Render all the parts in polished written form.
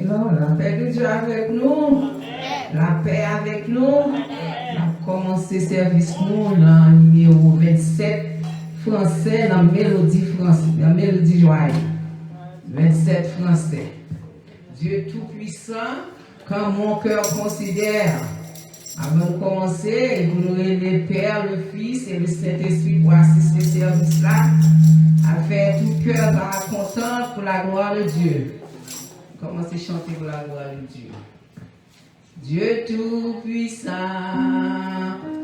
là, la paix de Dieu avec nous, la paix avec nous. On a commencé le service nous dans le numéro 27 français, dans la mélodie joyeuse. 27 français. Dieu Tout-Puissant, comme mon cœur considère. Avant de commencer, vous nous le Père, le Fils et le Saint-Esprit pour assister ce service-là, à faire tout cœur content pour la gloire de Dieu. Commencez à chanter pour la gloire de Dieu. Dieu Tout-Puissant,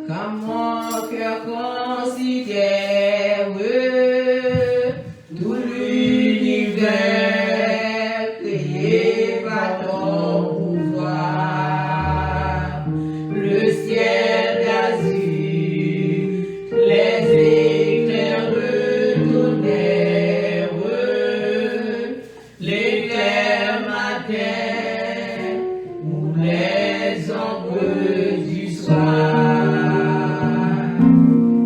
comme mon cœur considère tout l'univers créé par ton pouvoir, le ciel d'azur, les éclairs retournèrent, l'éclair matin ou les ombres du soir.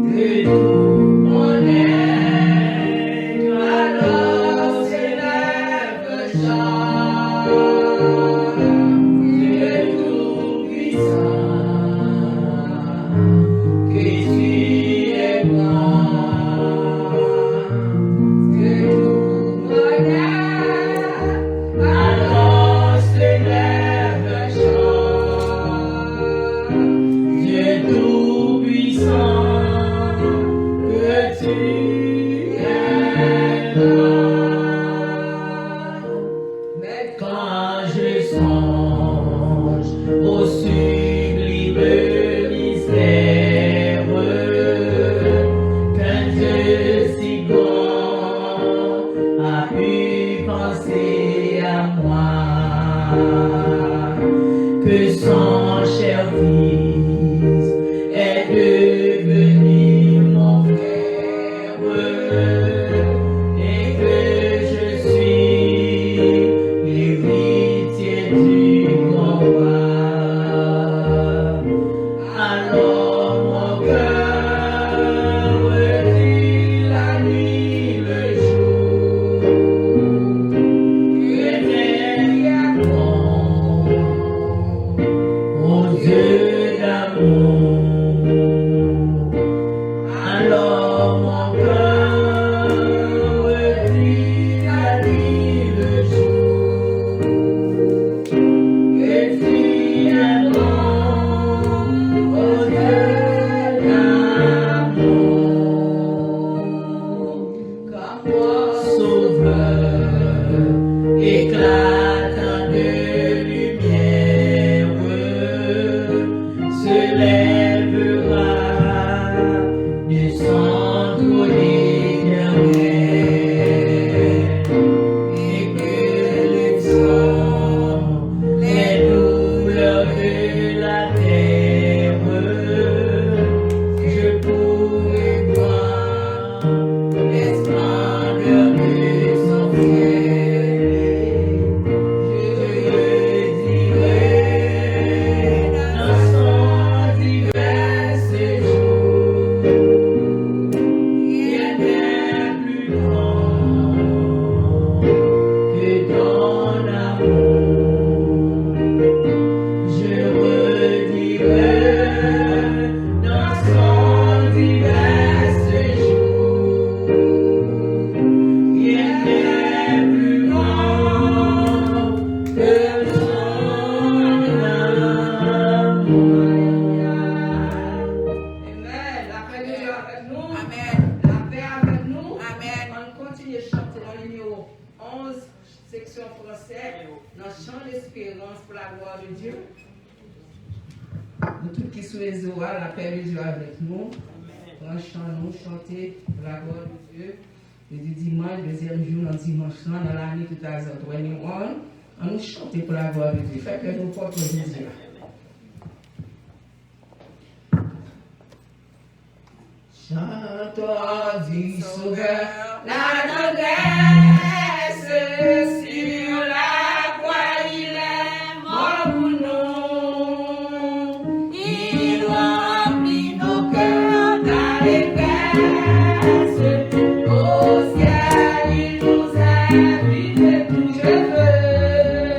Que tout mon être alors s'élève le chant. Dieu Tout-Puissant, que tu es grand. Que tout mon être alors s'élève le chant. Dieu Tout-Puissant, que tu es grand. Mais quand je songe au sublime mystère qu'un Dieu si grand a pu penser à moi, que son cher Fils est devenu mon frère et que je suis l'héritier du combat. Alors mon cœur redit la nuit le jour, que n'est à toi, ô Dieu d'amour. Alors mon cœur redit la nuit le jour, que tu es bon, ô Dieu d'amour. Comme moi, sauveur, éclatant de lumière, se lèvera de son trône éternel, et que le sang, les douleurs de la terre, je pourrai voir les splendeurs de son ciel. Je dirai dans son divers séjour, rien n'est plus grand que ton amour. Je redirai dans son divers séjour, rien n'est plus grand que son amour. Amen. La paix de Dieu avec nous. Amen. La paix avec nous. Amen. On continue à chanter dans le numéro 11, section français, dans le chant d'espérance pour la gloire de Dieu. Nous tous qui sous les oreilles, la paix de Dieu avec nous. On chante, nous chanter pour la gloire de Dieu. Le dimanche, deuxième jour, dans dimanche, dans l'année 2021, on nous chanter pour la gloire de Dieu. Fait que nous portons Jésus. Chantons du Sauveur, la noblesse sur la croix, il est mort pour nous. Il remplit nos cœurs d'allégresse. Au ciel, il nous invite. Je veux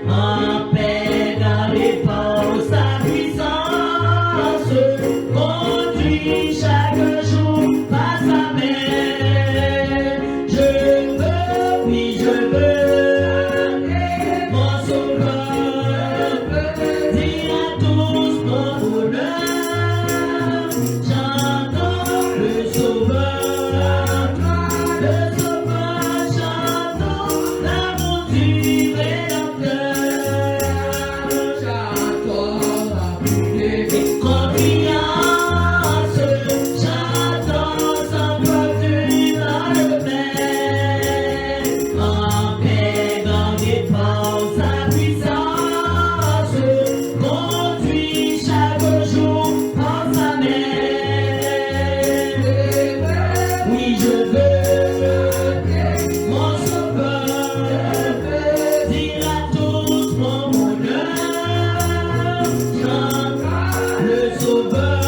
en paix dans les ports, sa puissance conduit chaque jour par sa main. Je veux, oui je veux, mon sauveur, dire à tous mon bonheur, chantons le sauveur, chantons l'amour du Rédempteur, Chantons confiance, chantons sans fortune dans le mer, en paix dans des ports, sa puissance conduit chaque jour par sa main. Oui, je veux, mon sauveur, dire à tous mon bonheur, chante le sauveur,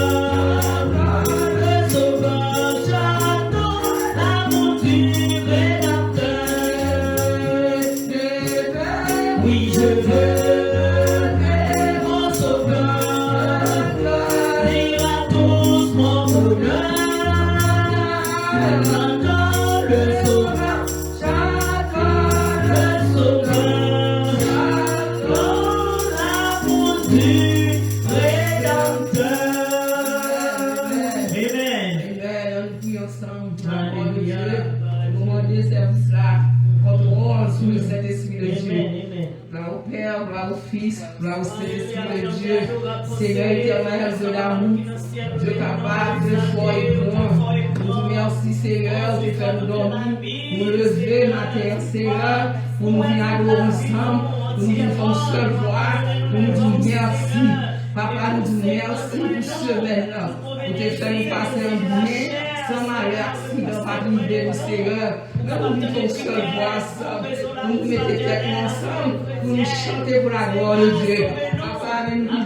chantons l'amour du Rédempteur. Oui, je veux, mon sauveur, dire à tous mon bonheur, chantons le sauveur, chantons l'amour du Rédempteur. Amen. Amen. On prie ensemble. Alléluia. Nous demander service là. Contrôle sur le Saint-Esprit de Dieu. Amen. Gloire au Père, gloire au Fils, gloire au Saint-Esprit de Dieu. Seigneur éternel de l'amour, Dieu capable de foi et point. Nous vous merci Seigneur de faire nous dormir, nous lever matin Seigneur, pour nous venir adorer ensemble, pour nous dire une seule voix, pour nous dire merci. Papa nous dit merci pour ce semaine-là, pour te faire nous passer un bien, sans malheur, accident, pas de Seigneur. Nous nous disons une seule voix ensemble, pour nous mettre tête ensemble, pour nous chanter pour la gloire de Dieu. Papa, nous nous nous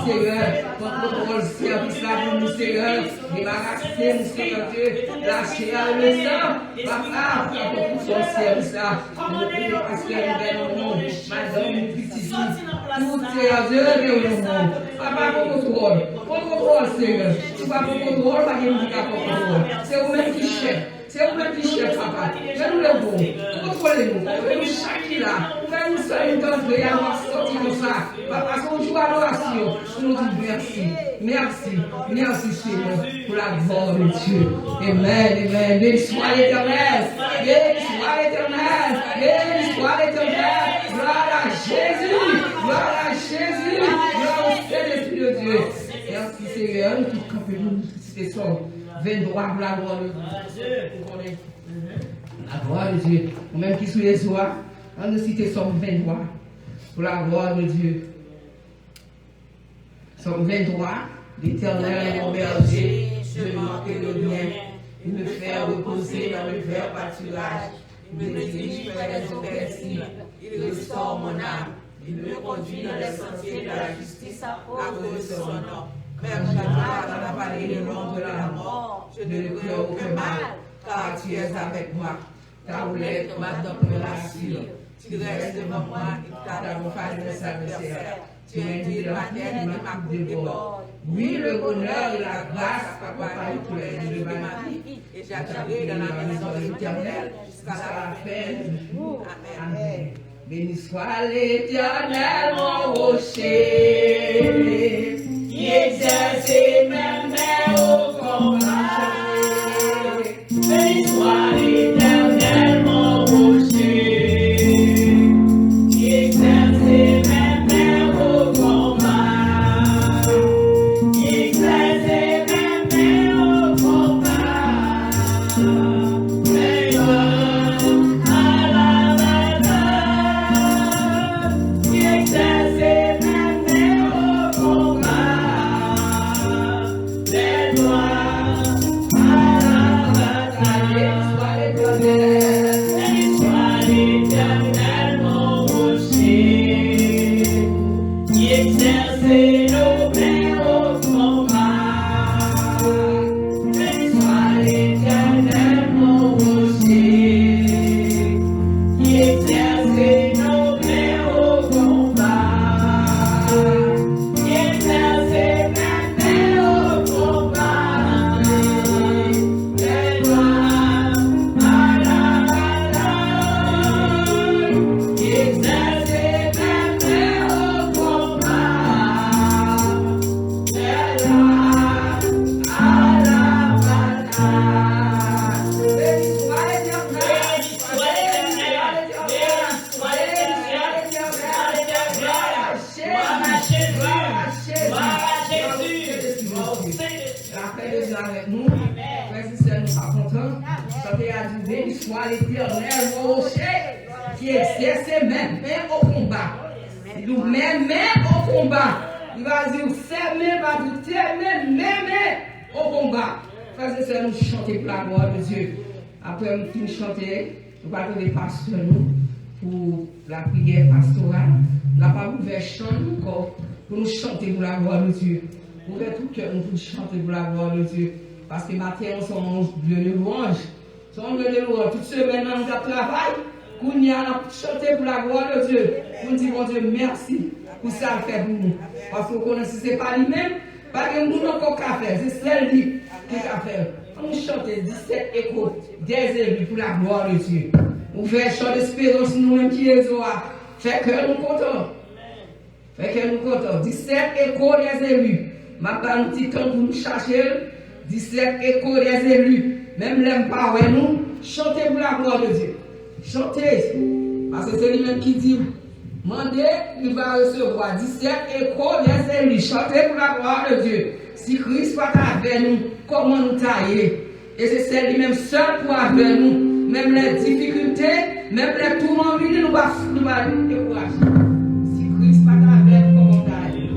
Seigneur, notre parole service là pour nous, Seigneur, débarrasser nous, Seigneur Dieu, lâcher à le sang, papa, pour son service là, nous prions parce que nous venons, madame, nous petits, tout Seigneur Dieu, nous venons, papa, pour contrôle, Seigneur, tu vas pour contrôle, pas qu'il nous dit qu'à contrôle, c'est vous-même qui chef. C'est vous-même qui chef, papa. Je nous le bon. Contrôlez-nous. Contrôlez-nous chaque là. Faites-nous ça une temps et avoir sorti de ça. Papa, parce qu'on joue à l'oration. Nous nous disons merci. Merci. Merci, Seigneur, pour la gloire de Dieu. Amen. Amen. Béni soit l'Éternel. Béni soit l'Éternel. Béni soit l'Éternel. Gloire à Jésus. Gloire à Jésus. Gloire au Saint-Esprit de Dieu. Merci, Seigneur. Nous tous campons, nous tous 23 pour la gloire de Dieu. La gloire de Dieu. Nous-mêmes qui sous les oies, on nous cite Somme 23 pour la gloire de Dieu. Somme 23, l'Éternel est mon berger, je ne manquerai de rien. Il me fait reposer dans le vert pâturage. Il me dirige vers les eaux paisibles. Il restaure mon âme. Il me conduit dans les sentiers de la justice à cause de son nom. Même je marche dans la vallée de l'ombre de la mort, je ne crains aucun mal, car tu es avec moi. Ta houlette m'adopte la cire. Tu restes devant moi et ta face de sa adversaire. Tu indiques la terre et ma coupe déborde. Oui, le bonheur et la grâce m'accompagnent tous les jours de ma vie, et j'attendrai dans la maison de l'Éternel jusqu'à la fin du jour. Amen. Béni soit l'Éternel, mon rocher, qui exerce mes mains au combat. Béni soit l'Éternel, mon rocher, qui exerce mes mains au combat. Qui exerce mes mains au combat. Vainqueur à la vainqueur. Qui exerce mes mains au combat. Dieu avec nous. Frères et sœurs, nous sommes contents. Chantez à Dieu, béni soit l'Éternel, mon rocher, qui exerce même au combat. Nous-mêmes, même au combat. Il va dire, c'est même, va dire, même au combat. Frères et sœurs, nous chantons pour la gloire de Dieu. Après, nous finissons de chanter, nous allons donner pasteur nous pour la prière pastorale. Nous avons ouvert chant encore pour nous chanter pour la gloire de Dieu. Ouvrez tout cœur nous pour chanter pour la gloire de Dieu. Parce que matin, nous sommes de louange. Nous sommes de louange. Toute semaine, nous travaillons. Nous allons chanter pour la gloire de Dieu. Nous disons, mon Dieu, merci pour ça fait pour nous. Parce que nous connaissons, ce n'est pas lui-même. Parce que nous n'avons qu'à faire. C'est celle-là qui a fait. Nous chantons 17 échos des élus pour la gloire de Dieu. Nous faisons chant d'espérance, nous-mêmes qui est Zoa. Fait que nous comptons. Fait que nous comptons. 17 échos des élus. Ma part, nous petit temps pour nous chercher. 17 échos des élus. Même les pas nous. Chantez pour la gloire de Dieu. Chantez. Parce que c'est lui-même qui dit. Mandez, il va recevoir 17 échos des élus. Chantez pour la gloire de Dieu. Si Christ soit avec nous, comment nous tailler? Et c'est celle lui-même seul pour avec nous. Même les difficultés, même les tourments, nous va décourager. Si Christ soit avec nous, comment tailler?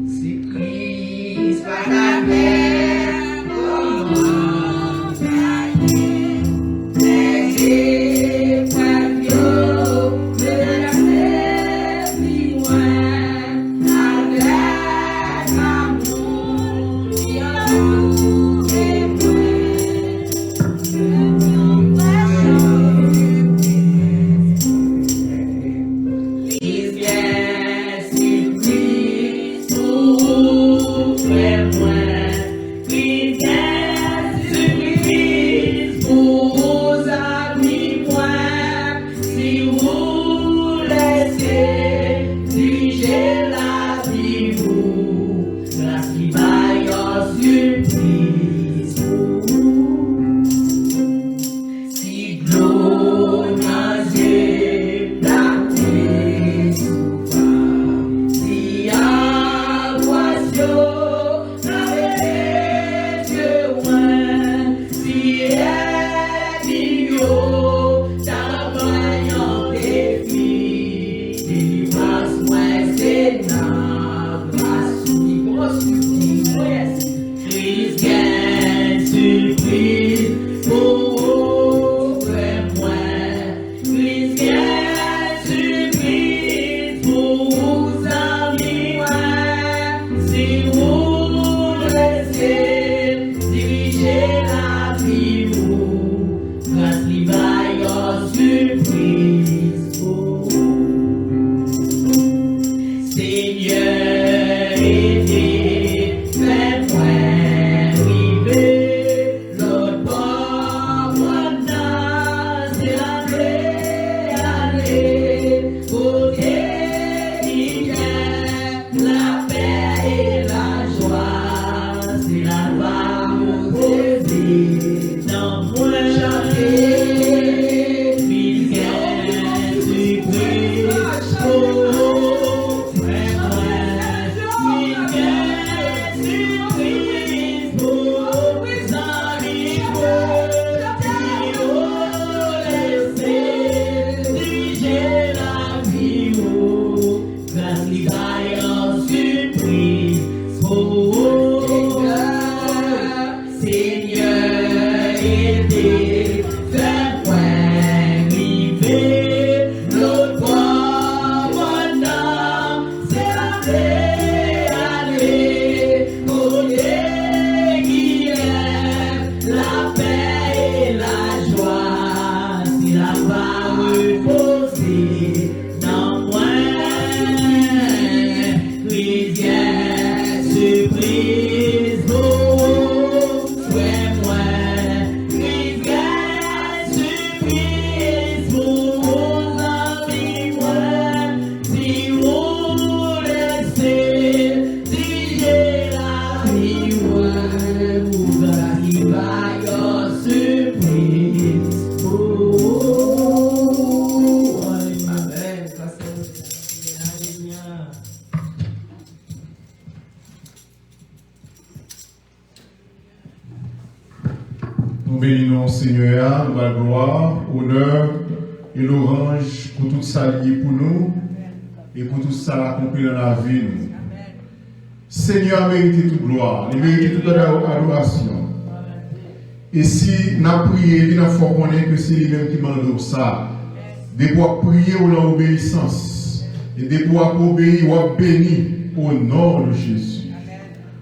Si Christ soit avec nous, comment tailler? Les étoiles, bénissons Seigneur, nous la gloire, honneur et l'orange pour tout ça lié pour nous et pour tout ça accompli dans la vie. Seigneur mérite toute gloire, il mérite toute adoration. Et si nous avons prié, il faut connaître que c'est lui-même qui demande ça. De pouvoir prier ou l'obéissance et de pouvoir obéir ou bénir au nom de Jésus.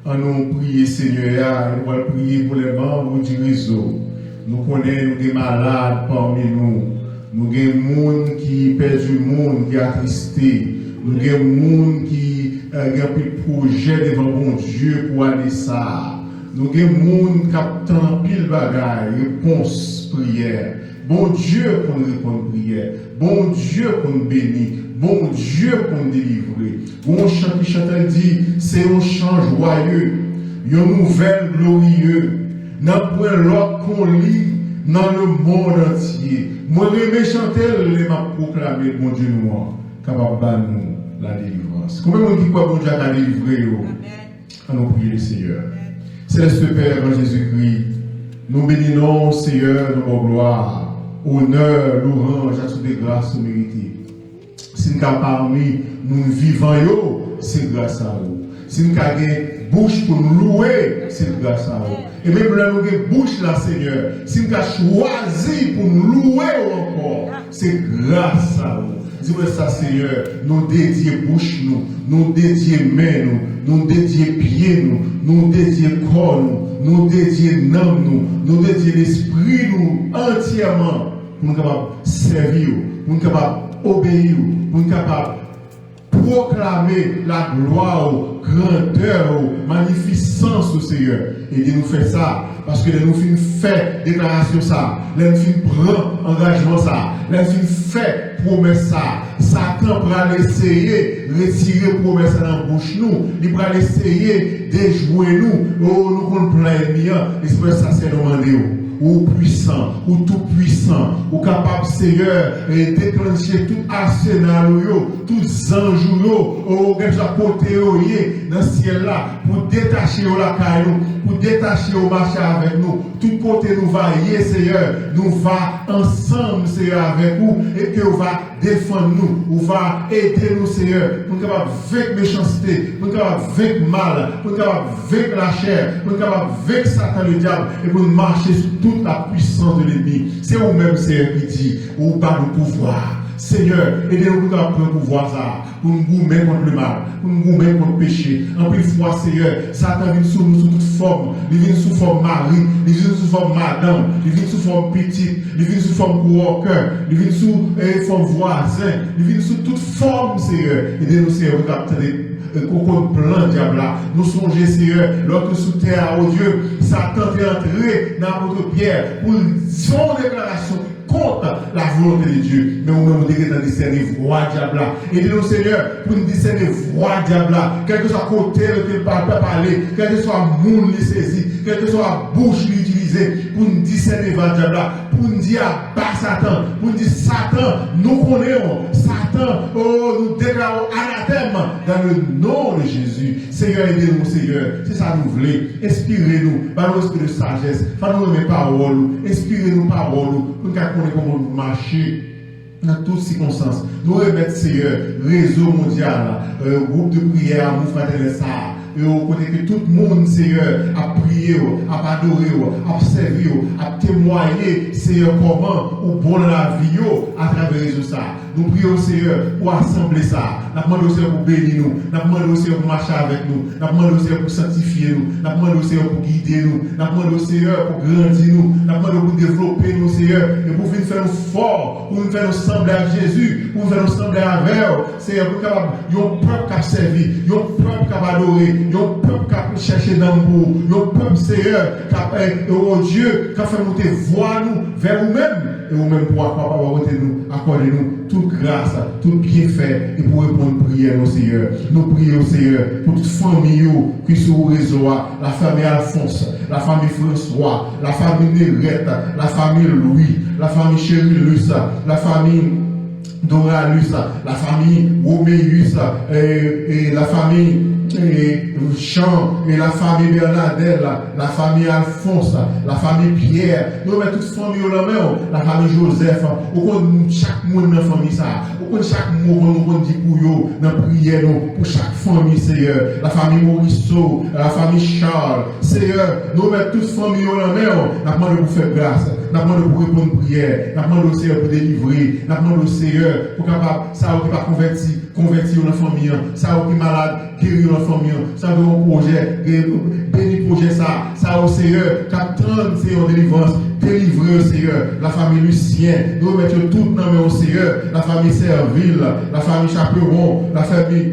En nous prier, Seigneur, nous allons prier pour les membres du réseau. Nous connaissons des malades parmi nous. Nous avons des gens qui perdent du monde, qui sont attristés. Nous avons des gens qui ont pris le projet devant bon Dieu pour aller ça. Nous avons des gens qui attendent pile bagaille, réponse, prière. Bon Dieu pour nous répondre prière. Bon Dieu pour nous bénir. Bon Dieu pour nous délivrer. Bon chant qui chante dit, c'est un chant joyeux, une nouvelle glorieuse. N'a point l'autre qu'on lit dans le monde entier. Moi, je chanter, je m'a proclamé, bon Dieu noir, capable de nous la délivrance. Combien de gens qui croient bon Dieu a délivré? À nous prier le Seigneur. Céleste Père en Jésus-Christ, nous bénissons, Seigneur, nos gloire. Honneur, louange, à toutes les grâces méritées. Si nous avons parmi nous vivants, c'est grâce à vous. Si nous avons bouche pour nous louer, c'est grâce à vous. Et même là, nous avons bouche là, Seigneur. Si nous avons choisi pour nous louer encore, c'est grâce à vous. Dis-moi ça, Seigneur, nous dédier bouche nous dédier main nous dédier pied nous dédier corps nous dédier âme nous dédier l'esprit nous entièrement pour nous capables servir, pour nous capables obéir, pour nous capables proclamer la gloire, grandeur, magnificence au Seigneur. Et de nous faire ça, parce que nous finissons faire déclaration ça, nous finissons prendre engagement ça, nous finissons faire promesse ça. Satan va essayer de retirer promesse dans la bouche nous, il va essayer de jouer nous, nous comprenons plein ennemi, et ça c'est demandé. Ou puissant, ou tout puissant, ou capable, Seigneur, et déclencher tout arsenal, tout ange, ou à côté, dans le ciel là, pour détacher la caille, pour détacher au marché avec nous, tout côté nous va y Seigneur, nous va ensemble, Seigneur, avec vous, et que vous va défendre nous, vous va aider nous, Seigneur, pour nous capable vaincre méchanceté, pour nous capable vaincre mal, pour nous capable vaincre la chair, pour nous capable vaincre Satan le diable, et pour nous marcher sur toute la puissance de l'ennemi. C'est vous-même, Seigneur, qui dit, ou pas le pouvoir. Seigneur, aidez-nous à prendre le pouvoir ça, pour nous gommer contre le mal, pour nous gommer contre le péché. En plus fois, Seigneur, Satan vient sous nous sous toute forme. Il vient sous forme mari, il vient sous forme madame, il vient sous forme petite, il vient sous forme coworker, il vient sous forme voisin, il vient sous toute forme, Seigneur. Aidez-nous, Seigneur, pour capter qu'on plan diable là. Nous songeons, Seigneur, lorsque sous terre, oh Dieu, Satan est entré dans votre pierre pour son déclaration contre la volonté de Dieu. Mais nous nous devons discerner voix diable là. Aidez-nous, Seigneur, pour nous discerner voix diable là. Quel que soit côté que le papa parler, quel que soit le monde qui saisi, quel que soit la bouche qui utilisée, pour nous discerner voix diable là, pour nous dire bas Satan, pour nous dire Satan, nous connaissons, Satan, oh, nous déclarons anathème dans le nom de Jésus. Seigneur, aidez-nous, Seigneur. C'est ça nous voulons. Inspirez-nous par l'esprit de sagesse. Faites-nous mes paroles. Inspirez-nous paroles. Pour nous connaître comment nous marcher dans toutes circonstances. Nous remettons, Seigneur, réseau mondial, groupe de prière, nous fraternels ça. Et au côté que tout le monde, Seigneur, a prié, a adoré, a servi, a témoigné, Seigneur, comment ou bon la vie à travers les ça. Nous prions, Seigneur, pour assembler ça. Nous demandons, Seigneur, pour bénir nous. Nous demandons, Seigneur, pour marcher avec nous. Nous demandons, Seigneur, pour sanctifier nous. Nous demandons, Seigneur, pour guider nous. Nous demandons, Seigneur, pour grandir nous. Nous demandons, pour développer nous, Seigneur, et pour venir faire nous forts, pour nous faire nous sembler à Jésus, pour nous faire nous sembler à vers, Seigneur, pour capable, un peuple qui a servi, un peuple qui a adoré, un peuple qui a cherché d'amour, un peuple, Seigneur, qui a, oh Dieu, qui a fait monter voix nous vers vous-même. Et vous-même pour accorder nous toute grâce, tout bienfait et pour répondre à prière, nos Seigneur. Nous prions, Seigneur, pour toute famille qui sont au réseau, la famille Alphonse, la famille François, la famille Nérette, la famille Louis, la famille Chérilus, la famille Doralus, la famille Roméus, et la famille Jean et la famille Bernadette, la famille Alphonse, la famille Pierre, nous mettons toute famille au même, la famille Joseph, chaque monde dans la famille ça, chaque mot qu'on dit pour eux, dans la prière, pour chaque famille, Seigneur, la famille Morisseau, la famille Charles, Seigneur, nous mettons toute famille au même, nous demandons pour faire grâce, nous demandons pour répondre aux prières, nous demandons au Seigneur pour délivrer, nous demandons au Seigneur pour capable, ça qui va convertir dans la famille, ça qui est malade, guérir dans la famille, ça qui est un projet, bénir projet ça au Seigneur, qu'attendre Seigneur délivrance, délivrer au Seigneur, la famille Lucien, nous mettons tout dans le Seigneur, la famille Serville, la famille Chaperon, la famille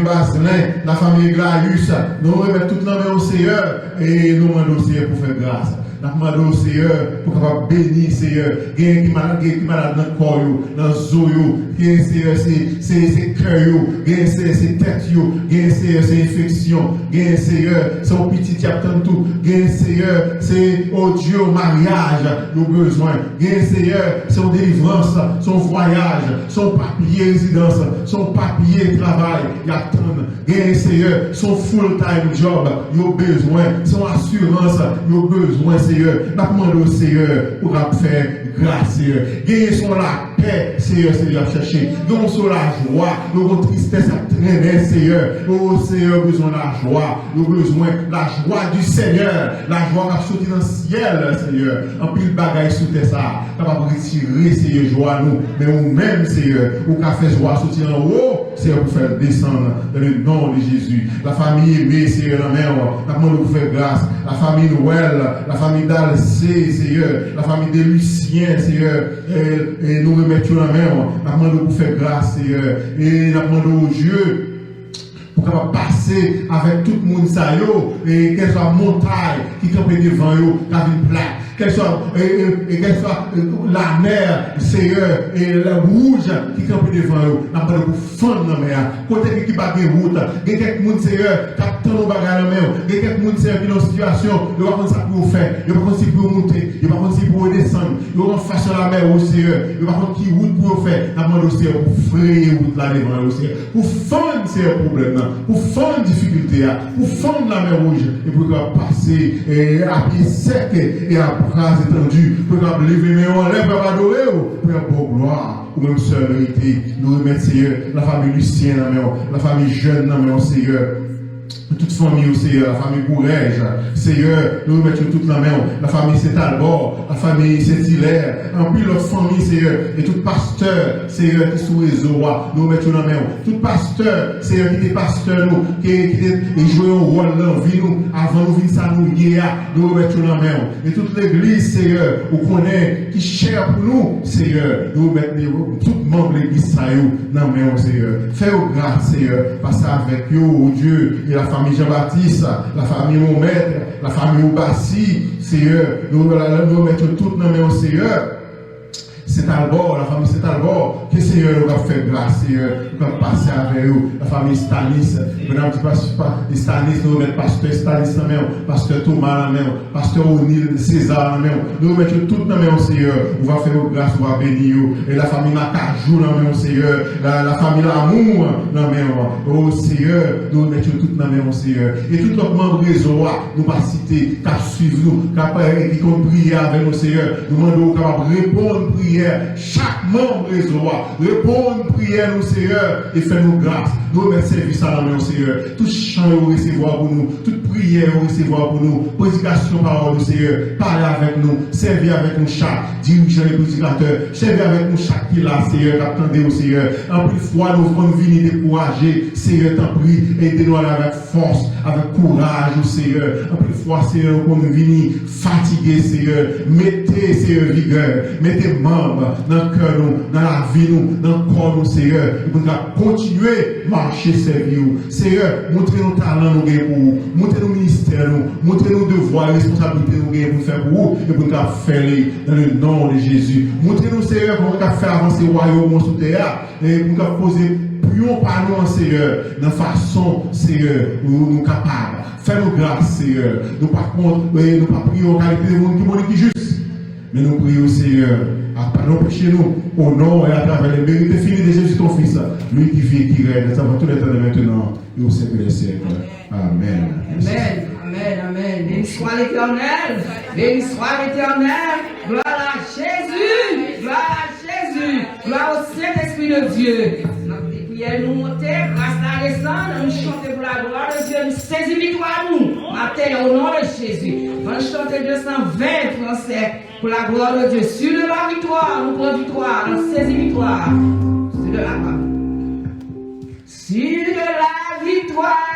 Baselin, la famille Glaius, nous remettons tout dans le Seigneur et nous demandons au Seigneur pour faire grâce. Nous demandons au Seigneur pour pouvoir bénir, Seigneur. Il y a qui malade dans le corps, dans le zoo, il y a ses cœurs, il y a ses têtes, il y a ses infections, il y a Seigneur, son petit qui attend tout, il y a Seigneur, c'est oh Dieu, mariage, nos besoins, il y a Seigneur, son délivrance, son voyage, son papier résidence, son papier travail, il attend, il y a Seigneur, son full-time job, nos besoins, son assurance, nos besoins, Seigneur. Nous demandons au Seigneur pour faire grâce, Seigneur. Gagner son la paix, Seigneur, Seigneur, chercher. Gagner son la joie, nos tristesse à traîner, Seigneur. Oh Seigneur, besoin de la joie. Nous avons besoin de la joie du Seigneur. La joie qui a sauté dans le ciel, Seigneur. En pile bagaille sous tes ça. Capable de retirer, Seigneur, joie nous. Mais nous-mêmes, Seigneur, ou qu'a fait joie sortir en haut, Seigneur, pour faire descendre dans le nom de Jésus. La famille aimée, Seigneur, la mère, nous demandons pour faire grâce. La famille Noël, la famille d'Alcé, Seigneur, la famille de Lucien, Seigneur, et nous remettons la main, nous demandons pour faire grâce, Seigneur, et nous demandons au Dieu pour pouvoir passer avec tout le monde, et qu'elle soit montagne qui campe devant eux, qui a une plaque. Qu'elle soit la mer, Seigneur, et la rouge qui campe devant eux, n'a pas de fond dans la mer. Côté qui bat des routes, il y a quelques Seigneur, qui attend nos bagages dans la mer, il y a quelques Seigneur qui sont dans une situation, il n'y a pas ça pour faire, il n'y a pas si pour monter, il n'y a pas si pour descendre, il n'y a pas face à la mer au Seigneur, il n'y a pas qui route pour faire, n'a pas de Seigneur pour frayer route là devant eux, Seigneur, pour fondre ces problèmes, pour fondre difficultés, pour fondre la mer rouge, et pour passer à pied sec et à bras étendus, pour lever mes mains en l'air, pour adorer, pour gloire, ou même seul vérité. Nous remettons, Seigneur, la famille Lucien, la famille jeune, Seigneur. Toute famille au Seigneur, la famille Bourrège, Seigneur, nous mettons toute la main, la famille Saint-Albert, la famille Saint-Hilaire, en plus l'autre famille, Seigneur, et tout pasteur, Seigneur, qui sous les eaux, nous mettons la main, tout pasteur, Seigneur, qui était pasteur, nous, qui jouait un rôle dans la vie, nous, avant nous, ça nous nous mettons la main, et toute l'église, Seigneur, qu'on connaît, qui cher pour nous, Seigneur, nous mettons tout membre de l'église, ça y est, dans la main, Seigneur, fais-nous grâce, Seigneur, passer avec nous, Dieu, et la famille Jean-Baptiste, la famille mon maître, la famille Oubassi, Seigneur, nous mettons toutes nos mains au Seigneur. C'est Albor, la famille C'est Albor, que Seigneur nous va faire grâce, Seigneur, nous va passer avec eux, la famille Stanis, Stanis, nous mettons pasteur Stanis dans la main, pasteur Thomas dans la main, pasteur O'Neill, César dans la main, nous mettons toutes nos mains au Seigneur, nous va faire grâce, nous va bénir, et la famille Macajou dans la main au Seigneur, la famille L'amour dans la main, au Seigneur, nous mettons toutes nos mains au Seigneur, et tout notre membre réseau, nous va citer, qui suivre nous, qui compte prier avec nous, Seigneur, nous demandons capable de répondre prière. Chaque membre réseau, répondre prière nous Seigneur et fais-nous grâce. Nous mettons service à la main Seigneur. Tout chant au recevoir pour nous, toute prière au recevoir pour nous, prédication parole du Seigneur, parler avec nous, servir avec nous chaque dirigeant et prédicateur, servir avec nous chaque qui l'a Seigneur, attendez au Seigneur. En plus fois nous venons venir décourager, Seigneur t'en prie, aidez-nous avec force, avec courage au Seigneur. En plus fois Seigneur nous venons venir fatiguer Seigneur, mettez Seigneur vigueur, mettez membres dans le cœur nous, dans la vie nous, dans le corps nous Seigneur, et pour nous continuer marcher servir Seigneur, montrez-nous talent nous gagnons pour vous, montrez-nous ministère nous, montrez-nous devoirs, responsabilités nous gagnons pour faire pour vous, et pour nous faire dans le nom de Jésus. Montrez-nous Seigneur pour nous faire avancer le royaume sous terre, et pour nous poser prions par nous, Seigneur, de façon, Seigneur, où nous sommes capables. Fais-nous grâce, Seigneur. Nous, par contre, nous ne prions en qualité de monde qui est juste, mais nous prions, Seigneur, à pardon péché nous, au nom et à travers les mérites finis de Jésus ton Fils, lui qui vit et qui règne, avant tout les temps de maintenant et au siècle des siècles. Amen. Amen. Amen. Amen. Béni soit l'Éternel. Béni soit l'Éternel. Gloire à Jésus. Gloire à Jésus. Gloire au Saint-Esprit de Dieu. Notre prière nous monter, grâce à descendre, nous chanter pour la gloire de Dieu, nous saisir victoire nous. Matin, au nom de Jésus. On chanter 220 français pour la gloire de Dieu. Sur de la victoire, nous prenons victoire, nous saisir victoire. Sur de la gloire. Sur de la victoire.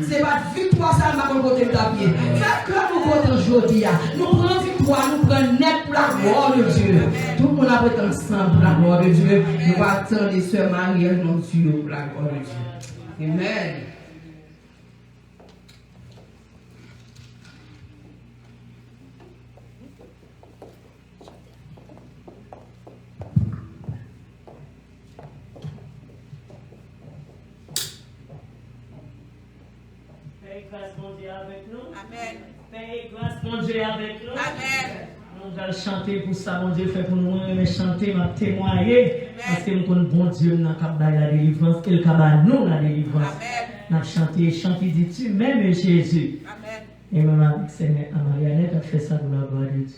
C'est pas victoire ça m'a côté de la pied. Fait que nous comptons aujourd'hui, nous prenons victoire, nous prenons net pour la gloire de Dieu. Tout le monde a été ensemble pour la gloire de Dieu. Nous allons attendre les sœurs Marie non Dieu pour la gloire de Dieu. Amen. Grâce mon Dieu avec nous. Amen. Paix grâce mon Dieu avec nous. Amen. Nous allons chanter pour ça, mon Dieu fait pour nous, mais chanter, m'a témoigner. Parce que nous connaissons bon Dieu dans la délivrance, et le cabane nous la délivrance. Amen. n'a chanté, dit tu m'aimes Jésus. Amen. Et maman, c'est Marianne a fait ça pour la gloire de Dieu.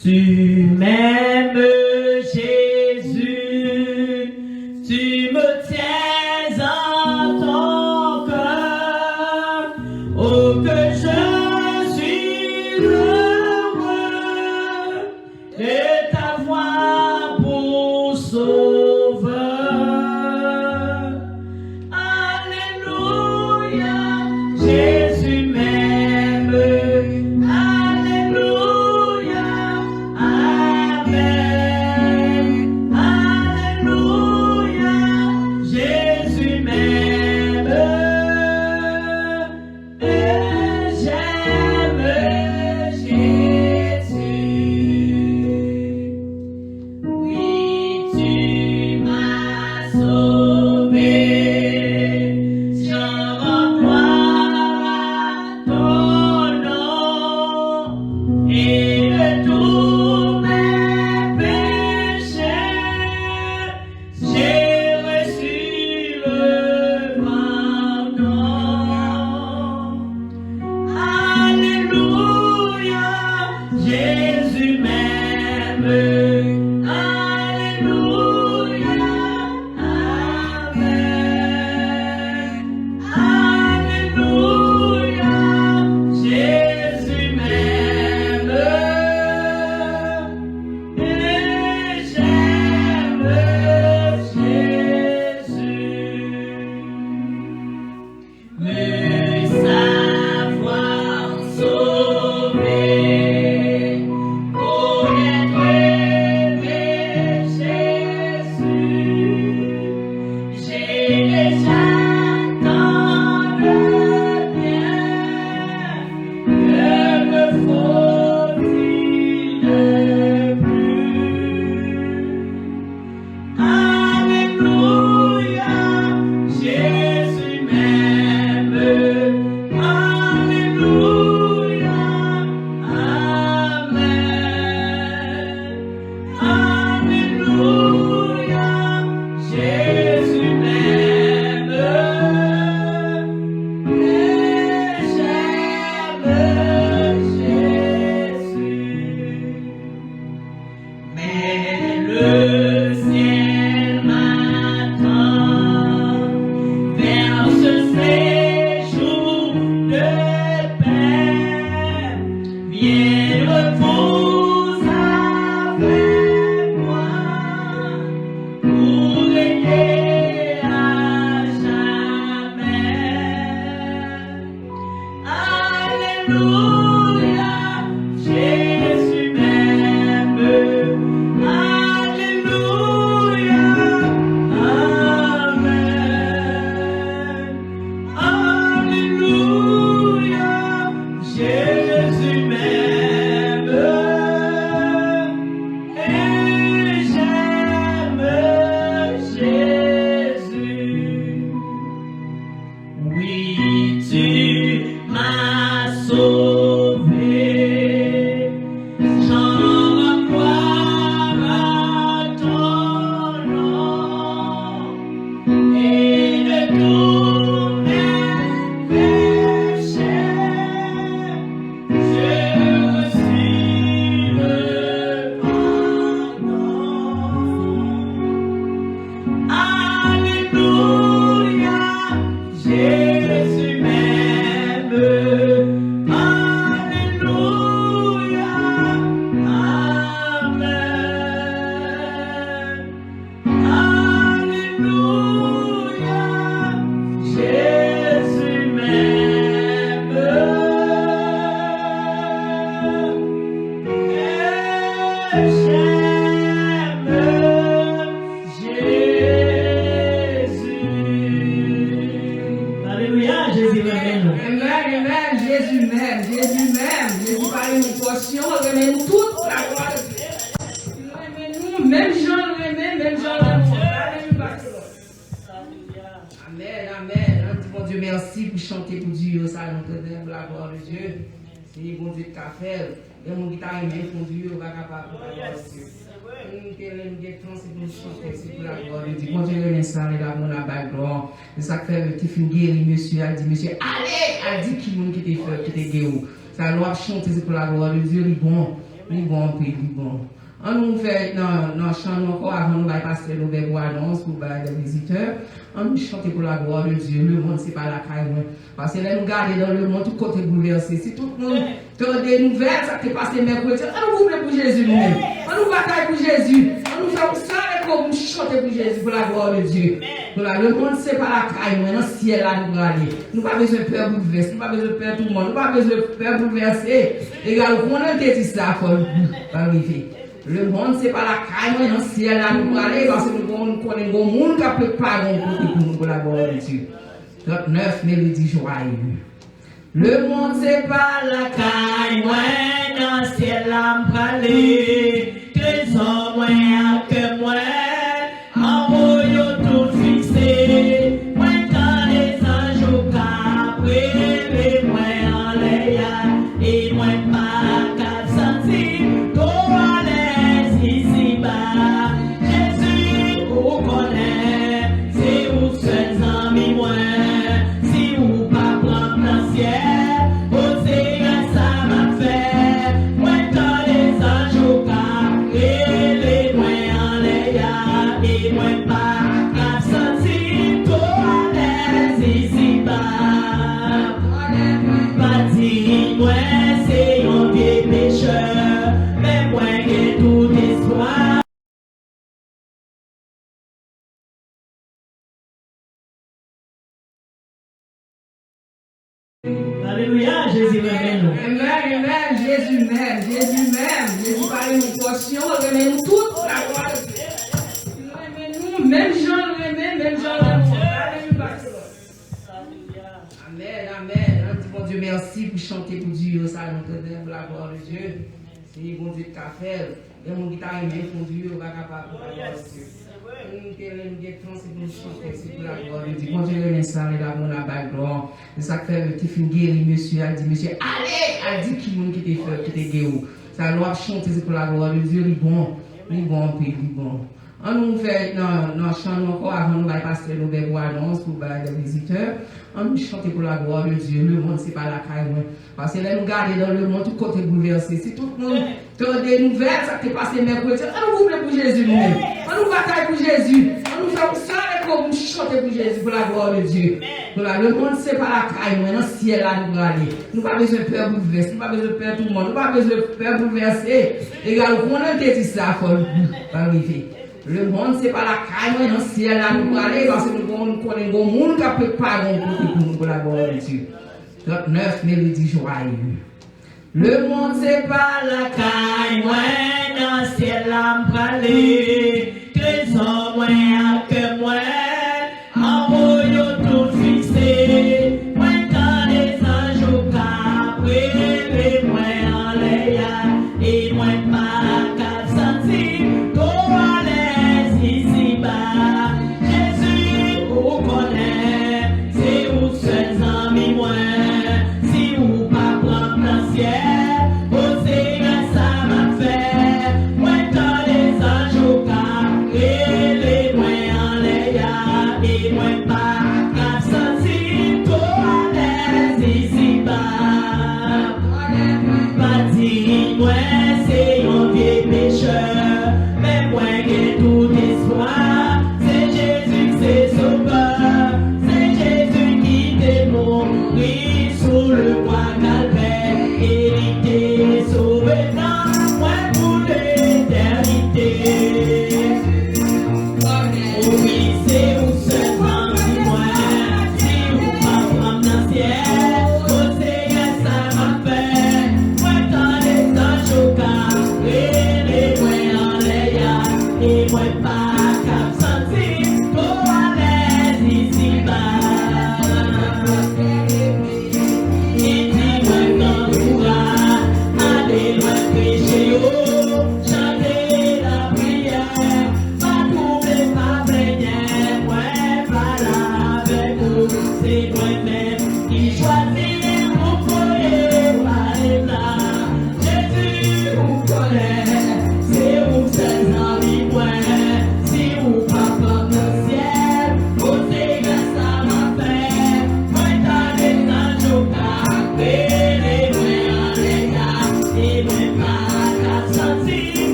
Tu m'aimes Jésus, tu me tiens en ton cœur, oh que je suis heureux de t'avoir pour sauveur. Alléluia, Jésus m'aime. Alléluia, Amen. Alléluia, Jésus m'aime. Et j'aime Jésus. Oui, tu m'as sauvé. J'en rends gloire à ton nom. Et de tous mes péchés, j'ai reçu le pardon. Alléluia, Jésus m'aime. Alléluia, Amen. Alléluia, Jésus m'aime. Et j'aime Jésus. Me savoir sauvé, connaître mes Jésus. J'ai déjà tant de bien, que me faut-il de plus? Alléluia, Jésus m'aime. Alléluia, Amen. Alléluia, Jésus m'aime. Et j'aime Jésus. Mais le ciel m'attend vers ce séjour de paix. Viens repose avec moi pour régner à jamais. Alléluia, Jésus m'aime. Alléluia, Amen. Alléluia, Jésus m'aime. Et j'aime Jésus. Oui, tu m'as sauvé. J'en rends gloire à ton nom. Et de tous mes péchés, j'ai reçu le pardon. Alléluia, Jésus m'aime. Alléluia, Amen. Alléluia, Jésus m'aime. Et j'aime Jésus. Alléluia, Jésus m'aime. Amen, amen. Jésus m'aime, Jésus m'aime. Jésus parle une portion, remet-nous toute la gloire de Dieu. Remet-nous, même Jean le remet, même Jean le remet. Amen, amen. Bon Dieu, merci pour chanter pour Dieu. Ça nous donne la gloire de Dieu. C'est bon Dieu qui a fait. Et mon guitare est même pour Dieu, on va capable de la gloire de Dieu. C'est pour la gloire de Dieu. Continuez l'instant, là, mon background. Ça fait un petit guéri, monsieur. Elle dit, monsieur, allez! Elle dit qui monde qui te guéri. Ça doit chanter, c'est pour la gloire de Dieu. Il est bon, puis il est bon. On nous fait dans le chant encore avant nous passer le verbe annonce pour les visiteurs. On nous chante pour la gloire de Dieu. Le monde, c'est pas la caille. Parce que là, nous gardons dans le monde, tout côté bouleversé. Si tout le monde a des nouvelles, ça t'est passé mercredi. On nous ouvre pour Jésus nous-mêmes. On nous bataille pour Jésus. On nous fait ça et comme nous chanter pour Jésus, pour la gloire de Dieu. Voilà, le monde, c'est pas la caille. Dans le ciel, là, nous aller. Nous pas besoin de peur bouleverser. Nous pas besoin de peur tout le monde. Nous pas besoin de peur bouleverser. Et là, on a dit ça, il faut arriver. Le monde, c'est pas la caille, dans le ciel, là, nous aller, parce que nous connaissons le monde qui a préparé pour la gloire de Dieu. 39 mélodies joyeuses. Le monde, c'est pas la caille, moi, dans le ciel, là, m'aller. Trésor, moi, que moi, en haut, yo tout fixé. Moi, quand les anges au capé, moi, en l'air, et moi, pas qu'à sentir. Alléluia, Jésus même. Amen, Jésus même. Jésus parle une portion, remet-nous toute la gloire de Dieu. Même Jean, Amen. On dit bon Dieu merci pour chanter pour Dieu, ça nous la gloire de Dieu. C'est bon Dieu qui a fait. Les gens qui t'a aimé pour Dieu, on va capable pour la gloire de Dieu. C'est pour la gloire de Dieu. Continuez l'instant, là, mon background. Ça fait un petit guéri, monsieur. Elle dit, monsieur, allez! Elle dit qui monde qui te guéri. Ça doit chanter, c'est pour la gloire de Dieu. Il est bon, puis il est bon. On nous fait dans le chant encore avant nous passer le verbe annonce pour les visiteurs. On nous chante pour la gloire de Dieu. Le monde, c'est pas la caille. Parce que là, nous gardons dans le monde, tout côté bouleversé. Si tout le monde a des nouvelles, ça t'est passé mercredi. On nous ouvre pour Jésus nous-mêmes. On nous bataille pour Jésus. On nous fait ça et comme nous chanter pour Jésus, pour la gloire de Dieu. Voilà, le monde, c'est pas la caille. Dans le ciel, là, nous aller. Nous pas besoin de peur bouleverser. Nous pas besoin de peur tout le monde. Nous pas besoin de peur bouleverser. Et là, on a dit ça, il faut arriver. Le monde, c'est pas la caille, dans le ciel, là, nous aller, parce que nous connaissons le monde qui a préparé pour la gloire de Dieu. 39 mélodies joyeuses. Le monde, c'est pas la caille, moi, dans le ciel, là, m'aller. Trésor, moi, que moi, en haut, yo tout fixé. Moi, quand les anges au capé, moi, en l'air, et moi, pas qu'à sentir. Jésus, vous connaissez, c'est vous seuls amis, moi. Si vous pas prendre le ciel, vous ça m'a fait. Moi, quand les anges au cap, et les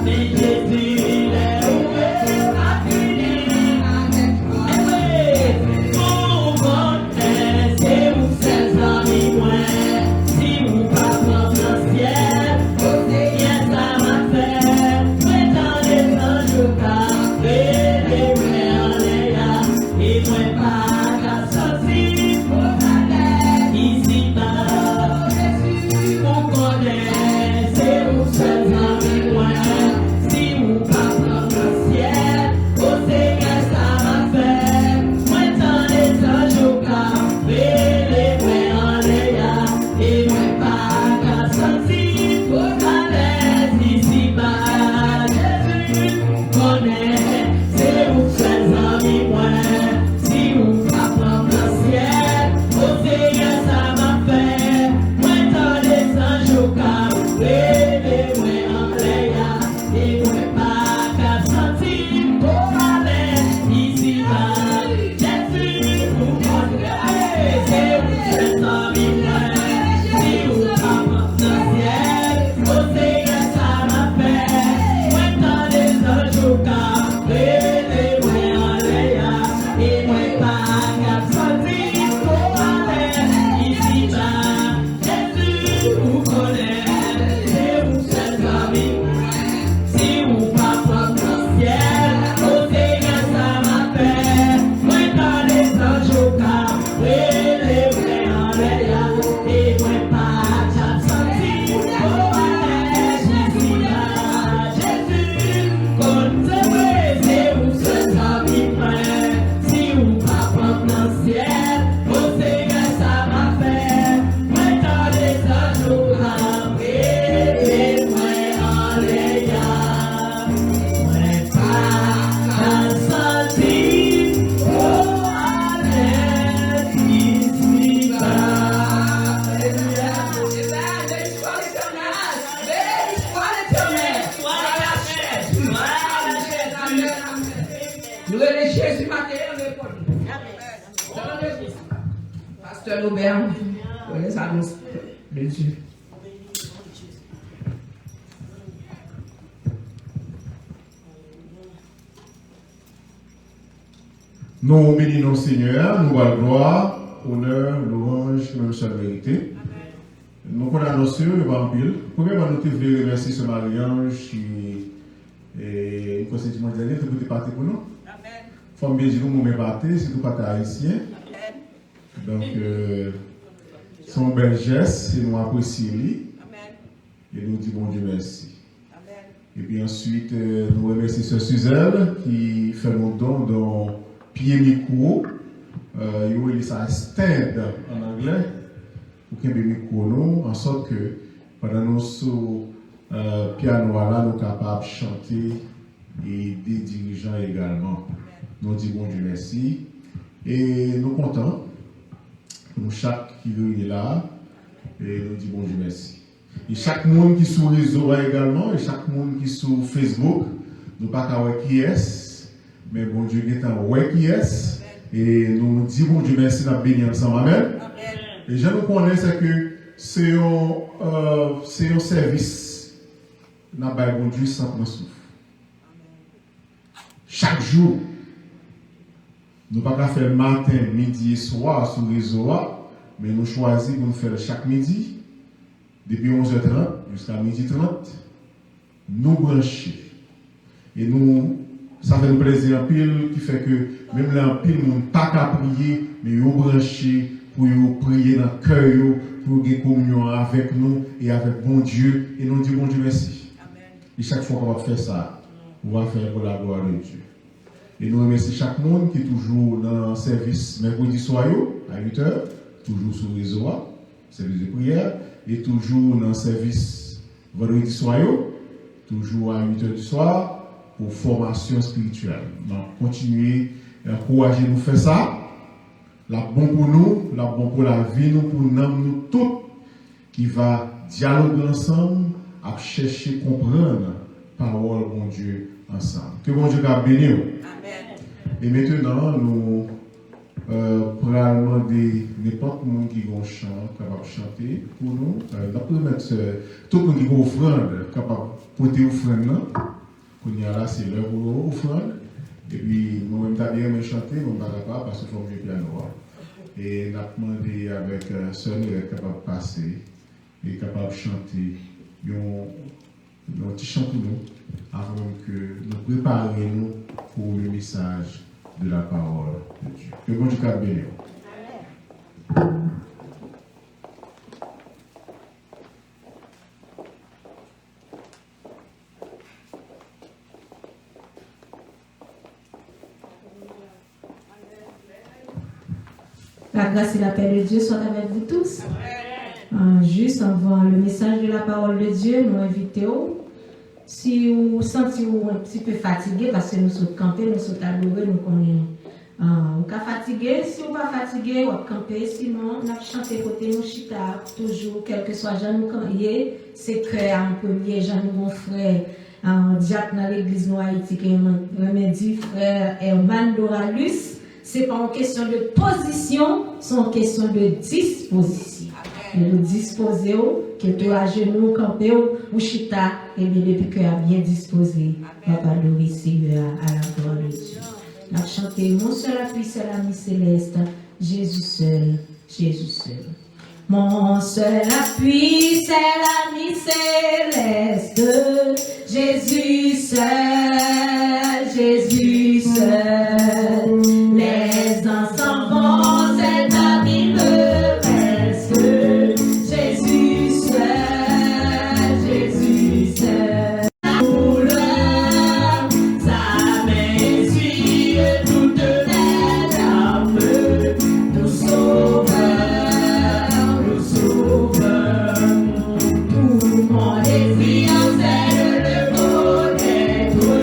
Mais Jésus, il est ouvert à finir avec toi. Mon connaît, c'est vous, ses amis, moi. Si vous pas prendre le ciel, au Seigneur, ça m'a fait. Maintenant, les anges, et les frères, les gars, et moi, pas qu'à sortir, ici, bas. On connaît, c'est vous, ses amis, moi. Si vous pas prendre le ciel, au Seigneur, ça m'a fait. Maintenant, les anges, et les frères, les gars, et moi, pas qu'à sortir, ici, bas. Jésus, connaît, c'est vous, ses amis, moi. Si vous pas prendre le ciel, au Seigneur, ça m'a fait. Maintenant, les anges, et moi, en l'air, et moi, pas qu'à sentir, ici, bas. Jésus, vous connaissez, c'est vous, ses amis, moi. Si vous pas prendre le ciel, au Seigneur, ça m'a fait. Maintenant, les anges, et moi, en l'air, et moi, pas qu'à sentir, ici, bas. Jésus, vous connaissez, c'est vous, ses amis. Si vous pas prendre le ciel, au Seigneur, ça m'a fait. Maintenant, les anges, et moi, en l'air, et moi, pas qu'à sentir, ici, bas. Jésus, connaissez, c'est vous, ses amis, moi. Si vous pas prendre le ciel, au Seigneur, ça m'a fait. Maintenant, les anges, et moi, en l'air, moi, pas qu'à sentir, ici, bas. Nous allons Jésus matin, Pasteur Aubert, pour les annonces de Dieu. Nous bénissons Seigneur, nous allons gloire, honneur, louange, même seule vérité. Nous allons annoncer le vampire. Premièrement, nous voulons remercier ce Marie-Ange qui est une conseil mondiale, tout est parti pour nous. Faut bien dire nous, mais parti, c'est tout parti haïtien. Donc, son bel geste, c'est nous apprécier lui. Et nous disons bon Dieu merci. Et puis ensuite, nous remercions Sœur Suzelle qui fait nos dons dans pied micro. Il ça stand en anglais. Pour qu'il y ait micro nous, en sorte que pendant nos piano là, nous sommes capables de chanter et des dirigeants également. Nous disons bon Dieu merci. Et nous sommes contents. Nous, chaque qui est là, et nous disons bon Dieu merci. Et chaque monde qui est sur les réseaux également, et chaque monde qui est sur Facebook, nous ne pouvons pas savoir qui est, mais bon Dieu est en ouais qui est. Et nous disons bon Dieu merci, nous bénissons ensemble. Amen. Et je nous connais, c'est que c'est un service, nous avons bon Dieu sans prendre souffle. Chaque jour, nous ne pouvons pas faire matin, midi et soir sur les réseaux, mais nous choisissons pour nous faire chaque midi, depuis 11h30 jusqu'à 12h30, nous brancher. Et nous, ça fait nous plaisir en pile, qui fait que même là en pile, nous ne pas qu'à prier, mais nous brancher pour prier dans le cœur, pour avoir communion avec nous et avec bon Dieu. Et nous disons bon Dieu merci. Amen. Et chaque fois qu'on va faire ça, on va faire pour la gloire de Dieu. Et nous remercions chaque monde qui est toujours dans le service mercredi soir à 8h, toujours sur le réseau, service de prière, et toujours dans le service vendredi soir, toujours à 8h du soir, pour formation spirituelle. Donc, continuez à encourager nous faire ça. La bon pour nous, la bon pour la vie, nous, pour nous tous, qui va dialoguer ensemble, à chercher à comprendre la parole de mon Dieu ensemble. Que bon Dieu va bénir. Amen. Et maintenant, nous pour demander n'importe qui qui vont capable de chanter pour nous. Nous mettre tout le monde qui va offrande, capable de porter offrande. Qu'on y a là, c'est l'heure pour l'offrande. Et puis, moi-même, t'as bien chanté, je ne suis pas capable parce qu'il faut mieux piano. Et nous avons demandé avec Sœur Noël capable de passer et capable de chanter un petit chant pour nous avant que nous préparions pour le message de la parole de Dieu. Que bon Dieu soit béni. La grâce et la paix de Dieu soient avec vous tous. Juste avant le message de la parole de Dieu, nous invitons. Si vous sentez un petit peu fatigué, parce que nous sommes campés, nous sommes adourés, nous connaissons. Vous êtes fatigué, si vous n'êtes pas fatigué, vous êtes campé, sinon, nous chantons côté nous chita, toujours, quel que soit Jean nous campier, c'est créé en premier, Jean nous mon frère, diacre dans l'église nous Haïti, qui est dit frère Herman Doralus. Ce n'est pas une question de position, c'est une question de disposition. Nous disposer, que tu as genoux, campé, ou chita, et bien depuis que tu as bien disposé, papa de Seigneur à la gloire de Dieu. Nous chantons mon seul appui, c'est l'ami céleste, Jésus seul, Jésus seul. Mon seul appui, c'est l'ami céleste, Jésus seul, Jésus seul. Les enfants vont, cet ami me reste, Jésus seul, Jésus seul. La douleur, ça m'essuie toutes mes larmes, nous sauveur, nous sauveur. Tout mon désir, c'est de le connaître.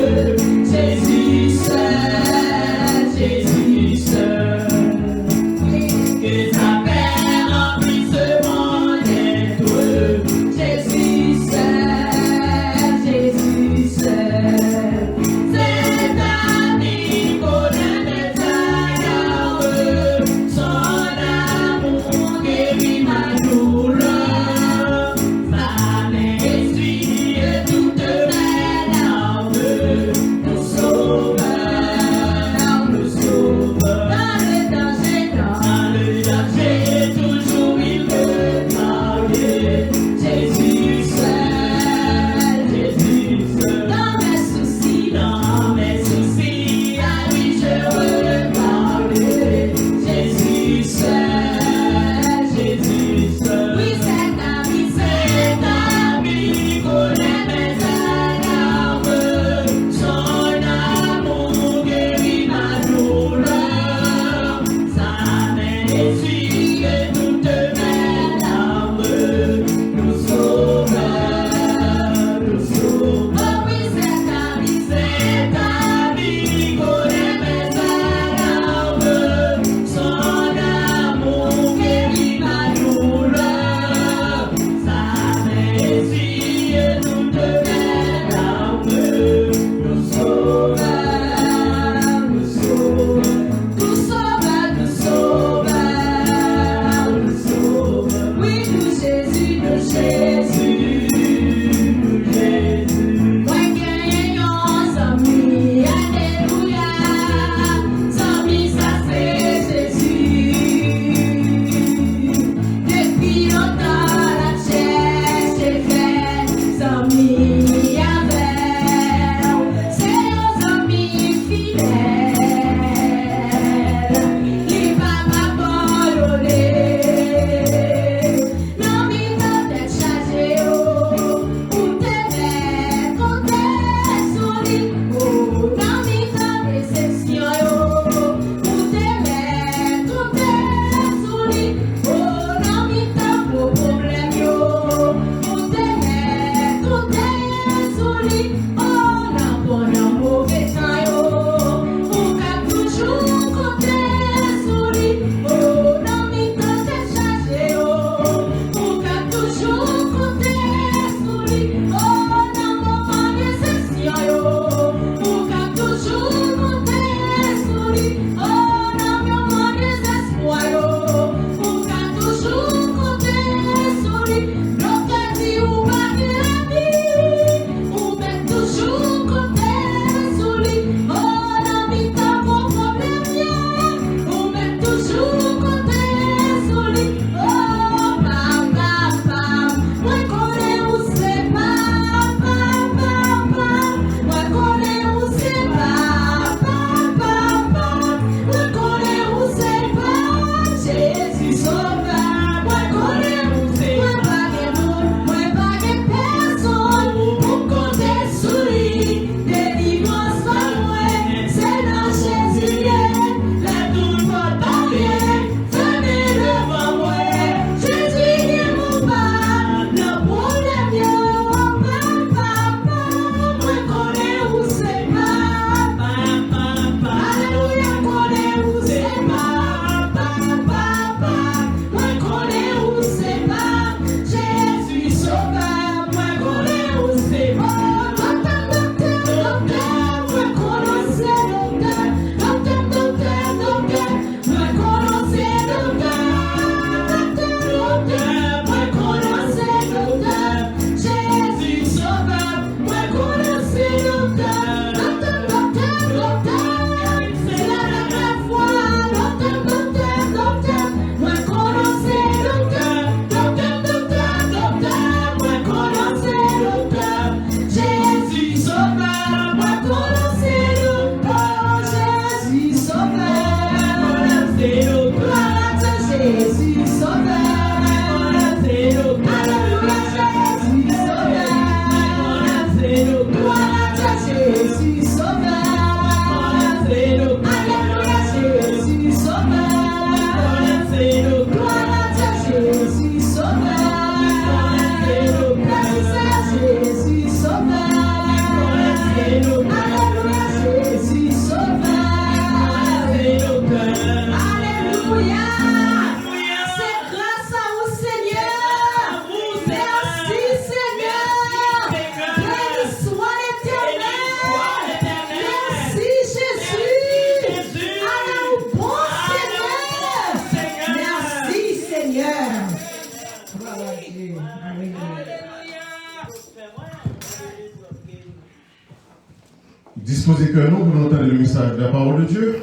Disposez que nous pour entendre le message de la parole de Dieu.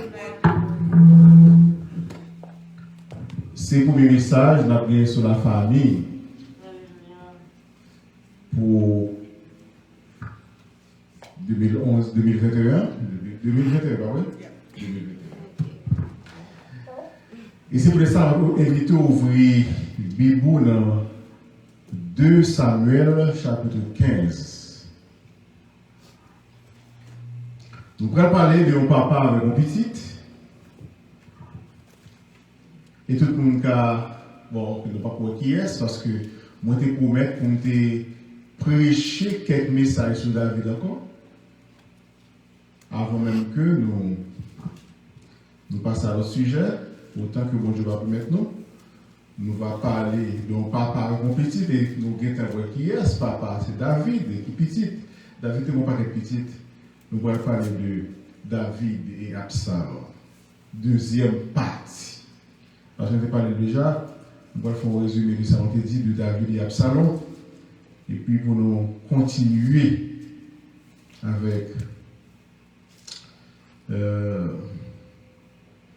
C'est le premier message qu'on a bien sur la famille pour 2011, 2021. 2021, pas vrai? 2021. Et c'est pour ça qu'on invite à ouvrir la Bible dans 2 Samuel, chapitre 15. Nous allons parler de mon papa avec mon petit. Et tout le monde a, bon, je ne sais pas qui est, parce que moi, je te promets pour te prêcher quelques messages sur David encore. Avant même que nous passions à l'autre sujet, autant que bon Dieu va permettre nous allons parler de mon papa avec mon petit. Et nous allons voir qui est ce papa, c'est David, qui est petit. David est mon papa qui est petit. Nous allons parler de David et Absalom. Deuxième partie. Parce que je vais parler déjà, nous allons faire un résumé de ça, on dit de David et Absalom. Et puis pour nous continuer avec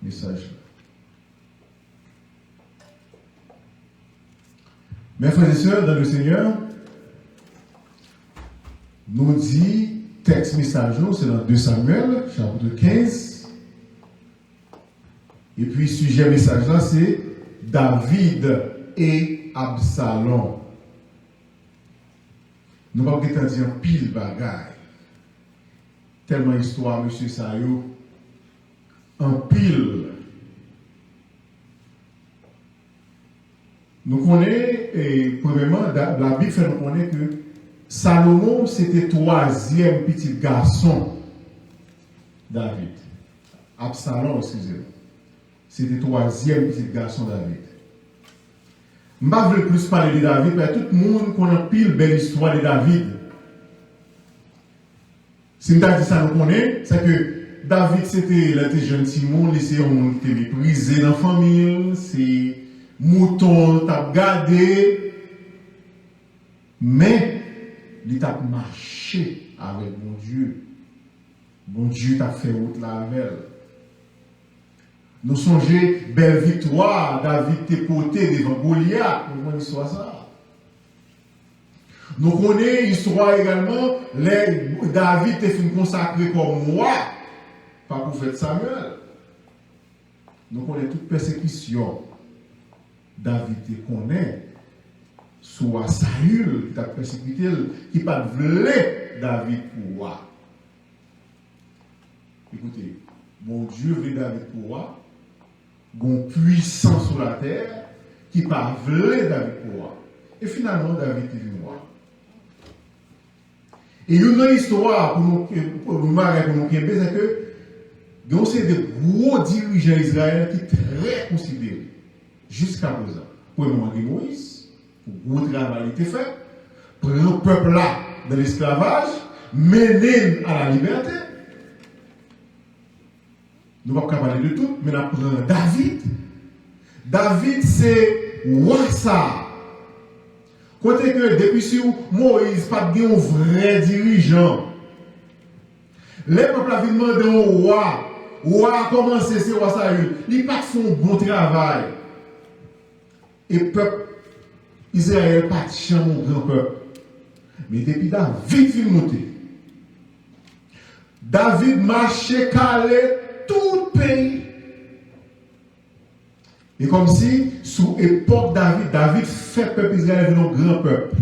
message. Mes frères et sœurs, dans le Seigneur, nous dit texte message, c'est dans 2 Samuel, chapitre 15. Et puis, sujet message là, c'est David et Absalom. Nous ne pouvons pas dire pile bagaille. Tellement histoire, monsieur Sayo, en pile. Nous connaissons, et premièrement, la Bible fait nous connaître que Salomon, c'était troisième petit garçon David. Absalom, excusez-moi. C'était troisième petit garçon David. Je ne veux plus parler de David, mais tout le monde connaît pile belle histoire de David. Si je dis ça, nous connaissons, c'est que David, c'était le jeune Simon, laissé on était méprisé dans la famille, c'est mouton, t'as gardé, mais il t'a marché avec mon Dieu. Mon Dieu t'a fait route la avec. Nous songeons belle victoire, David t'est porté devant Goliath. Nous connaissons l'histoire ça. Nous connaissons l'histoire également, David t'est fait consacré comme moi, par prophète Samuel. Nous connaissons toute persécution. David te connaît. Soit Saül qui t'a persécuté, qui n'a pas voulu David pour moi. Écoutez, mon Dieu veut David pour moi, bon puissant sur la terre, qui n'a pas voulu David pour moi. Et finalement, David est venu moi. Et une histoire pour nous marrer, pour nous quimper, c'est que c'est des gros dirigeants israéliens qui sont très considérés jusqu'à présent. Pour le moment de Moïse, gros travail était fait, pour le peuple là de l'esclavage, mener à la liberté. Nous ne pouvons pas parler de tout, mais nous prenons David. David, c'est roi ça. Côté que depuis sur Moïse, pas de un vrai dirigeant. Les peuples avaient demandé au roi. Le roi a commencé, c'est roi Saül. Il n'a pas fait un bon travail. Et le peuple Israël n'a pas de mon grand peuple. Mais depuis David vient monter. David marchait calé tout le pays. Et comme si, sous l'époque David fait peuple Israël un grand peuple.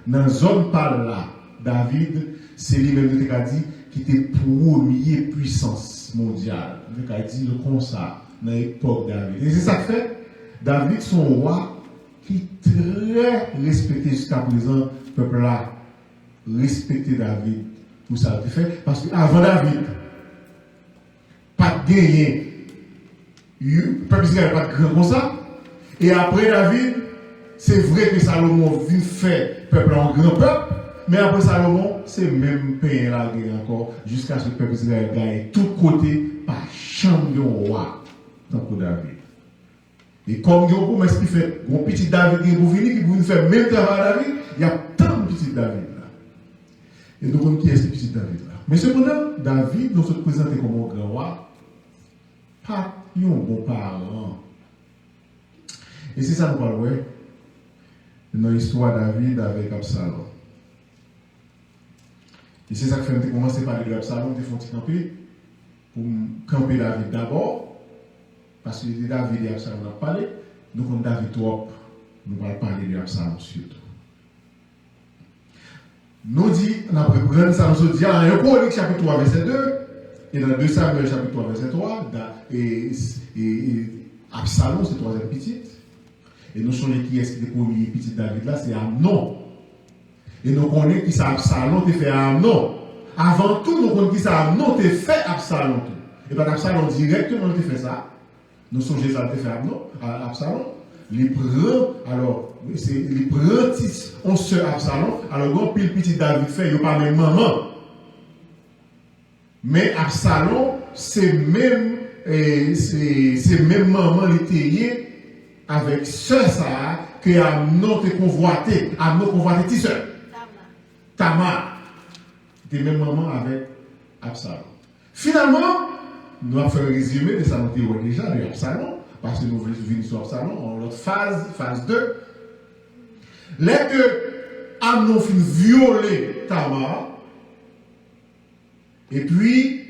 Dans la zone par là, David, c'est lui-même qui a dit qui était première puissance mondiale. Il a dit le comme ça, dans l'époque David. Et c'est ça que fait, David, son roi, qui est très respecté jusqu'à présent, le peuple là, respecté David pour ça le fait. Parce qu'avant David, pas de gagné. Le peuple Israël pas de grand comme ça. Et après David, c'est vrai que Salomon vient faire peuple en grand peuple. Mais après Salomon, c'est même pays la guerre encore, jusqu'à ce que le peuple Israël gagne tout côté par chambre de roi, tant que David. Et comme il y a un promesse qui fait, un petit David qui vous venir, qui vous faire même travail à David, il y a tant de petits David là. Et donc, qui est ce petit David là? Mais cependant, David, nous sommes présentés comme un grand roi, pas un bon parent. Et c'est ça que nous parlons dans l'histoire de David avec Absalom. Et c'est ça que fait commencer par parler de Absalom, de font camper pour camper David d'abord, parce que David et Absalom ont parlé, donc on David trop, nous allons parler de Absalom surtout. Nous dit, on a pris ça, nous dit, dans 1 Chronique chapitre 3, verset 2, et dans 2 Samuel chapitre 3, verset 3, et Absalom, c'est le troisième petit. Et nous savons qui est-ce qui est le premier petit David là, c'est Amnon. Et nous connaissons qui ça Absalom te fait Amnon. Avant tout, nous connaissons qui ça Amnon te fait Absalom. Et bien Absalom directement te fait ça. Nous sommes Jésus te fait Absalom. Les prend, alors, c'est les prend on se Absalom. Alors, quand pile petit David fait, il n'y a pas même maman. Mais Absalom, c'est même maman l'étayer avec ce ça que Amnon te convoité. Amnon convoité tout seul. Tamar. C'était même maman avec Absalom. Finalement, nous avons fait un résumé de ça, nous avons déjà de Absalom, parce que nous venons sur Absalom, en l'autre phase 2. Là que Amnon finit violer Tamar, et puis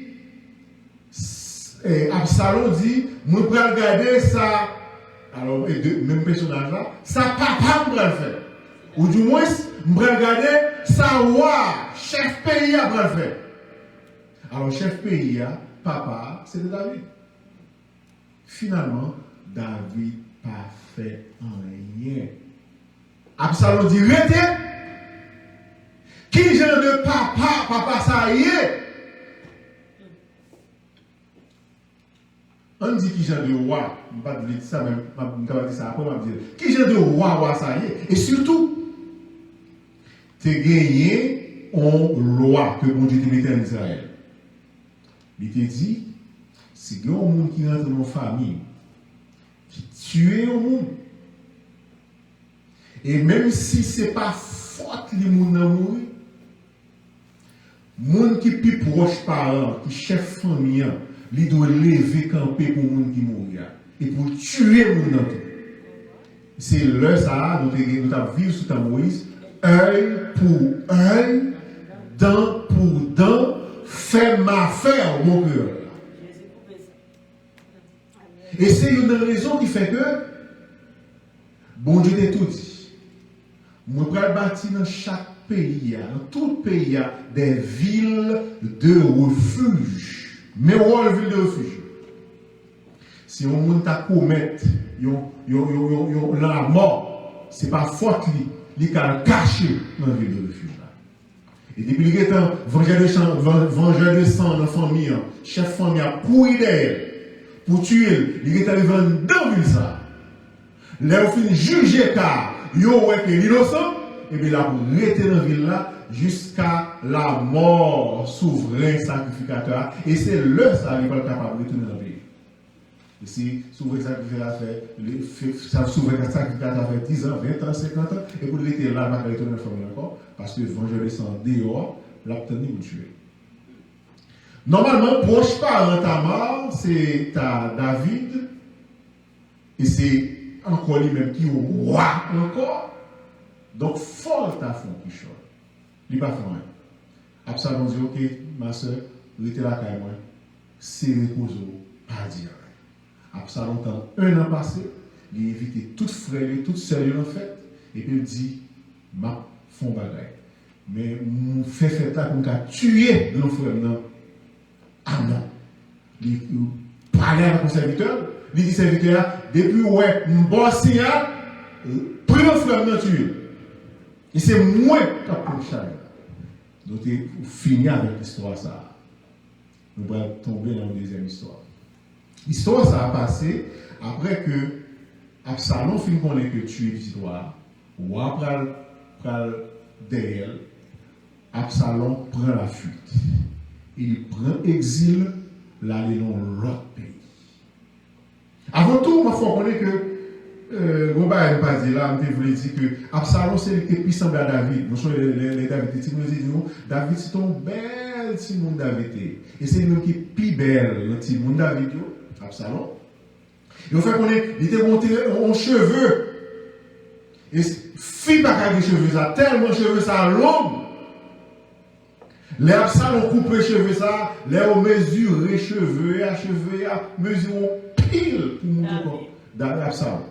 Absalom dit, nous pouvons regarder ça, alors, même personnage là, ça papa me le faire. Ou du moins, je vais regarder ça, chef pays a le faire. Alors, chef pays, papa, c'était David. Finalement, David pas fait rien. Absalom dit, rete, qui genre de papa, ça y est. On dit qui genre de roi, je ne vais pas dire ça, mais je vais dire ça après, je vais dire, qui genre de roi, ça y est. Et surtout, tu as gagné une loi que bon Dieu te mettait en Israël. Il te dit, si il y a un monde qui rentre dans une famille, qui tue un monde, et même si ce n'est pas faute les gens à mourir, monde qui est plus proche parent, qui chef famille, il doit lever camper pour les gens qui mourent et pour tuer les gens. C'est là ça, nous avons vécu sous ta Moïse, œil pour œil, dent pour dent, fais ma faire, mon cœur. Et c'est une raison qui fait que, bon Dieu t'a tout dit. Moi, je vais bâtir dans chaque pays, dans tout pays, des villes de refuge. Mais où est la ville de refuge? Si on monte à commettre la mort, ce n'est pas faute, il est caché dans la ville de refuge. Et depuis le temps, vengeur de sang dans la famille, chef famille a couru derrière pour tuer, il est arrivé dans la ville. Là, on finit juger car il est innocent, et bien là, pour rester dans la ville là, jusqu'à la mort souverain sacrificateur. Et c'est le ça qui est capable de retourner dans le pays. Et si souverain sacrificateur fait 10 ans, 20 ans, 50 ans, et pour rester là, il va retourner dans la famille encore, parce que vengeur de sang dehors, l'obtenir ou tuer. Normalement, proche parent Tamar, c'est David, et c'est encore lui-même qui est roi encore. Donc, fort ta fond qui chante. Il n'a pas fait rien. Absalom dit, ok, ma soeur, vous êtes là avec moi. C'est reposo, pas dire rien. Absalom, dans un an passé, il a évité toute frère, toute sérieux en fait, et puis il dit, ma fond bagaille. Mais mon fait là pour tuer nos frères, non. Ah non. Il parlait avec mon serviteur, il dit serviteur, depuis ouais, mon bon signal, prenez frère, non tuer. Et c'est moi qui ai pris le chagrin. nous avons fini avec l'histoire ça. Nous allons tomber dans une deuxième histoire. L'histoire ça a passé après que Absalom fin connaît que tu es petit roi, roi pral derrière, Absalom prend la fuite. Il prend exil, là il est dans l'autre pays. Avant tout, il faut connaître que Robert n'a pas dit là, je voulais dire que Absalom c'est le qui plus semble à David. Nous sommes les David, David c'est un bel petit monde David. Et c'est lui qui est plus belle, le petit monde David, Absalom. Et on fait connaître, il était monté en cheveux. Et fille pas de cheveux ça, tellement cheveux ça long. Les Absalom coupent les cheveux ça, les mesure les cheveux, mesure pile pour monter David Absalom.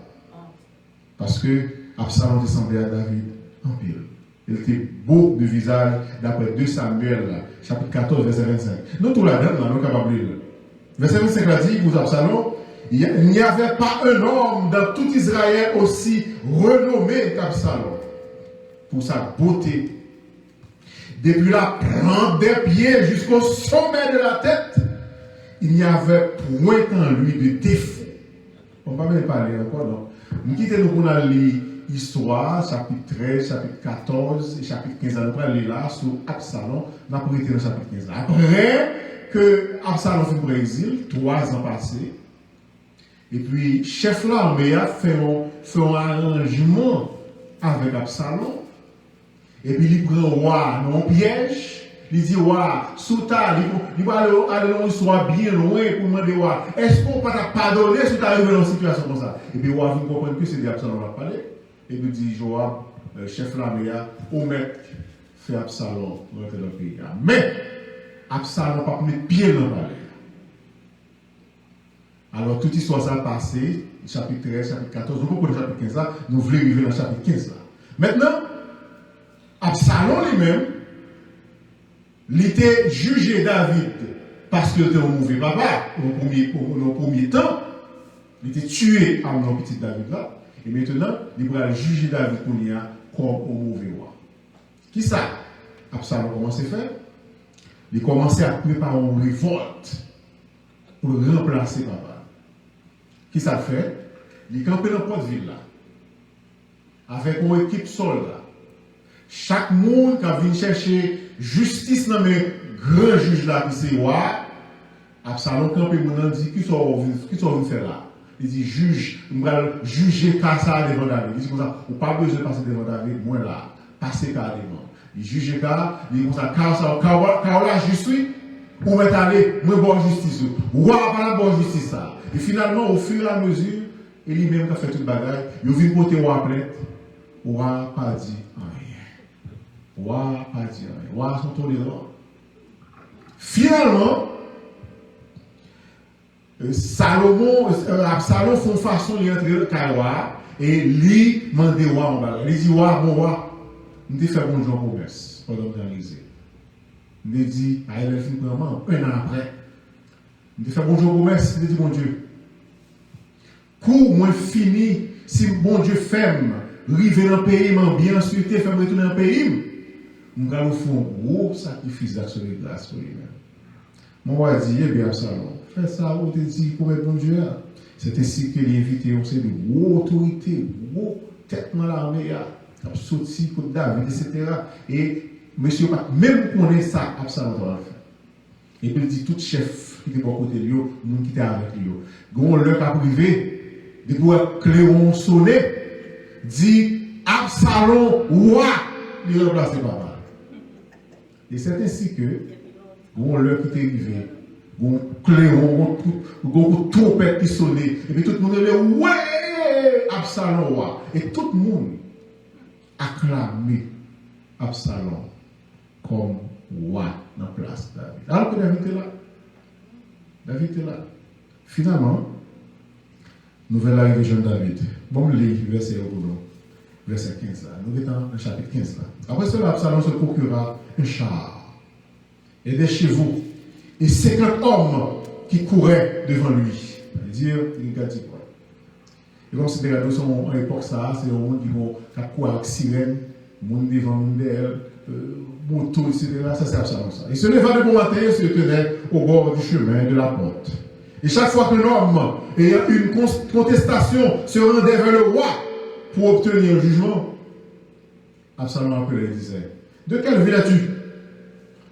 Parce que Absalom ressemblait à David en pile. Il était beau de visage, d'après 2 Samuel, chapitre 14, verset 25. Nous, tout là-dedans, nous sommes capables de lire. Verset 25 a dit, pour Absalom, il n'y avait pas un homme dans tout Israël aussi renommé qu'Absalom pour sa beauté. Depuis la plante des pieds jusqu'au sommet de la tête, il n'y avait point en lui de défaut. On ne va pas même parler encore, non? Nous quittons pour lire l'histoire, chapitre 13, chapitre 14 et chapitre 15. Nous allons lire là sur Absalom. Nous allons arrêter dans le chapitre 15. Après que Absalom fait pour l'exil, 3 ans passés, et puis chef l'armée a fait un arrangement avec Absalom. Et puis il prend le roi dans un piège. Il dit, roi, sous ta, il va aller dans une histoire bien loin pour demander, roi, est-ce qu'on peut te pardonner si tu arrives dans une situation comme ça? Et puis, roi vient comprendre que c'est des Absalom qui va parler. Et puis, il dit, Joab, chef l'armée, omet, fait Absalom rentrer dans le pays. Mais, Absalom n'a pas mis pied dans le palais. Alors, toute histoire ça a passé, chapitre 13, chapitre 14, nous comprenons le chapitre 15 là, nous voulons arriver dans le chapitre 15 là. Maintenant, Absalom lui-même, il était jugé David parce qu'il était un mauvais papa au premier temps. Il était tué à mon petit David là. Et maintenant, il va juger David comme un mauvais roi. Qui ça? Absalom commence à faire? Il commençait à préparer une révolte pour remplacer papa. Qui ça fait? Il campait dans la ville là. Avec une équipe soldat. Chaque monde qui vient chercher justice dans mes grands juges là, qui c'est roi, Absalom campé mon dit qui sont venus faire là. Il dit juge, on va juger Kassa devant David. Il dit comme ça, on n'a pas besoin de passer devant David, moi là, passer Kassa devant. Il juge Kassa, il dit comme ça, Kassa, je suis, on va aller, moi bonne justice. Roi pas la bonne justice ça. Et finalement, au fur et à mesure, il lui-même qui a fait toute bagaille, il vient porter roi plainte, roi pas dit rien. Roi pas dit rien. Roi sont tolérants. Finalement, Absalom font façon de rentrer dans le roi et lui demande roi en bas. Il dit roi, mon roi, nous avons fait bon jour pour commerce pendant l'organiser. Il dit, à elle fin vraiment, un an après, nous avons fait bon jour pour commerce. Il dit mon Dieu, cours moins fini, si bon Dieu ferme, rive dans le pays, bien suité, ferme retourner dans le pays. Nous allons faire un gros sacrifice d'action de grâce pour lui-même. Mon roi dit, eh bien, Absalom, fais ça, on te dit, pour être bon Dieu. C'est ainsi que les invités ont fait de gros autorités, gros tête dans l'armée, qui ont sorti pour David, etc. Et monsieur, même qu'on ait ça, Absalom va le faire. Et puis il dit, tout chef qui était pour côté de lui, nous qui étaient avec lui. Quand l'heure a privé, de pouvoir Cléon sonner, dit, Absalom, roi, il remplace papa. Et c'est ainsi que, on l'heure qui est arrivé, on Cléon, on trompette qui sonnait, et puis tout le monde dit, ouais, Absalom roi. Et tout le monde acclamait Absalom comme roi dans la place de David. Alors que David était là. David était là. Finalement, nouvelle arrivée de David. Bon, lire verset 15 là. Nous sommes dans le chapitre 15 là. Après cela, Absalom se procura un char et des chevaux et 50 hommes qui couraient devant lui. C'est-à-dire, il a dit quoi? Et comme c'était à l'époque, ça, c'est un monde qui courir avec sirène, monde devant, monde derrière, moto, etc. Ça, c'est Absalom ça. Il se leva de bon matin et se tenait au bord du chemin de la porte. Et chaque fois que l'homme ayant une contestation se rendait vers le roi pour obtenir un jugement, Absalom appelait et disait, de quelle ville es-tu?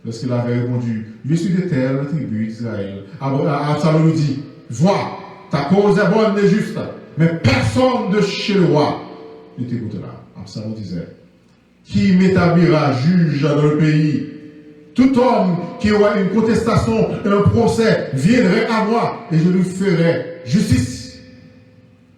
Lorsqu'il avait répondu, je suis de telle tribu d'Israël. Absalom lui dit, vois, ta cause est bonne et juste, mais personne de chez le roi ne t'écoutera. Absalom disait, qui m'établira juge dans le pays? Tout homme qui aura une contestation, un procès, viendrait à moi et je lui ferai justice.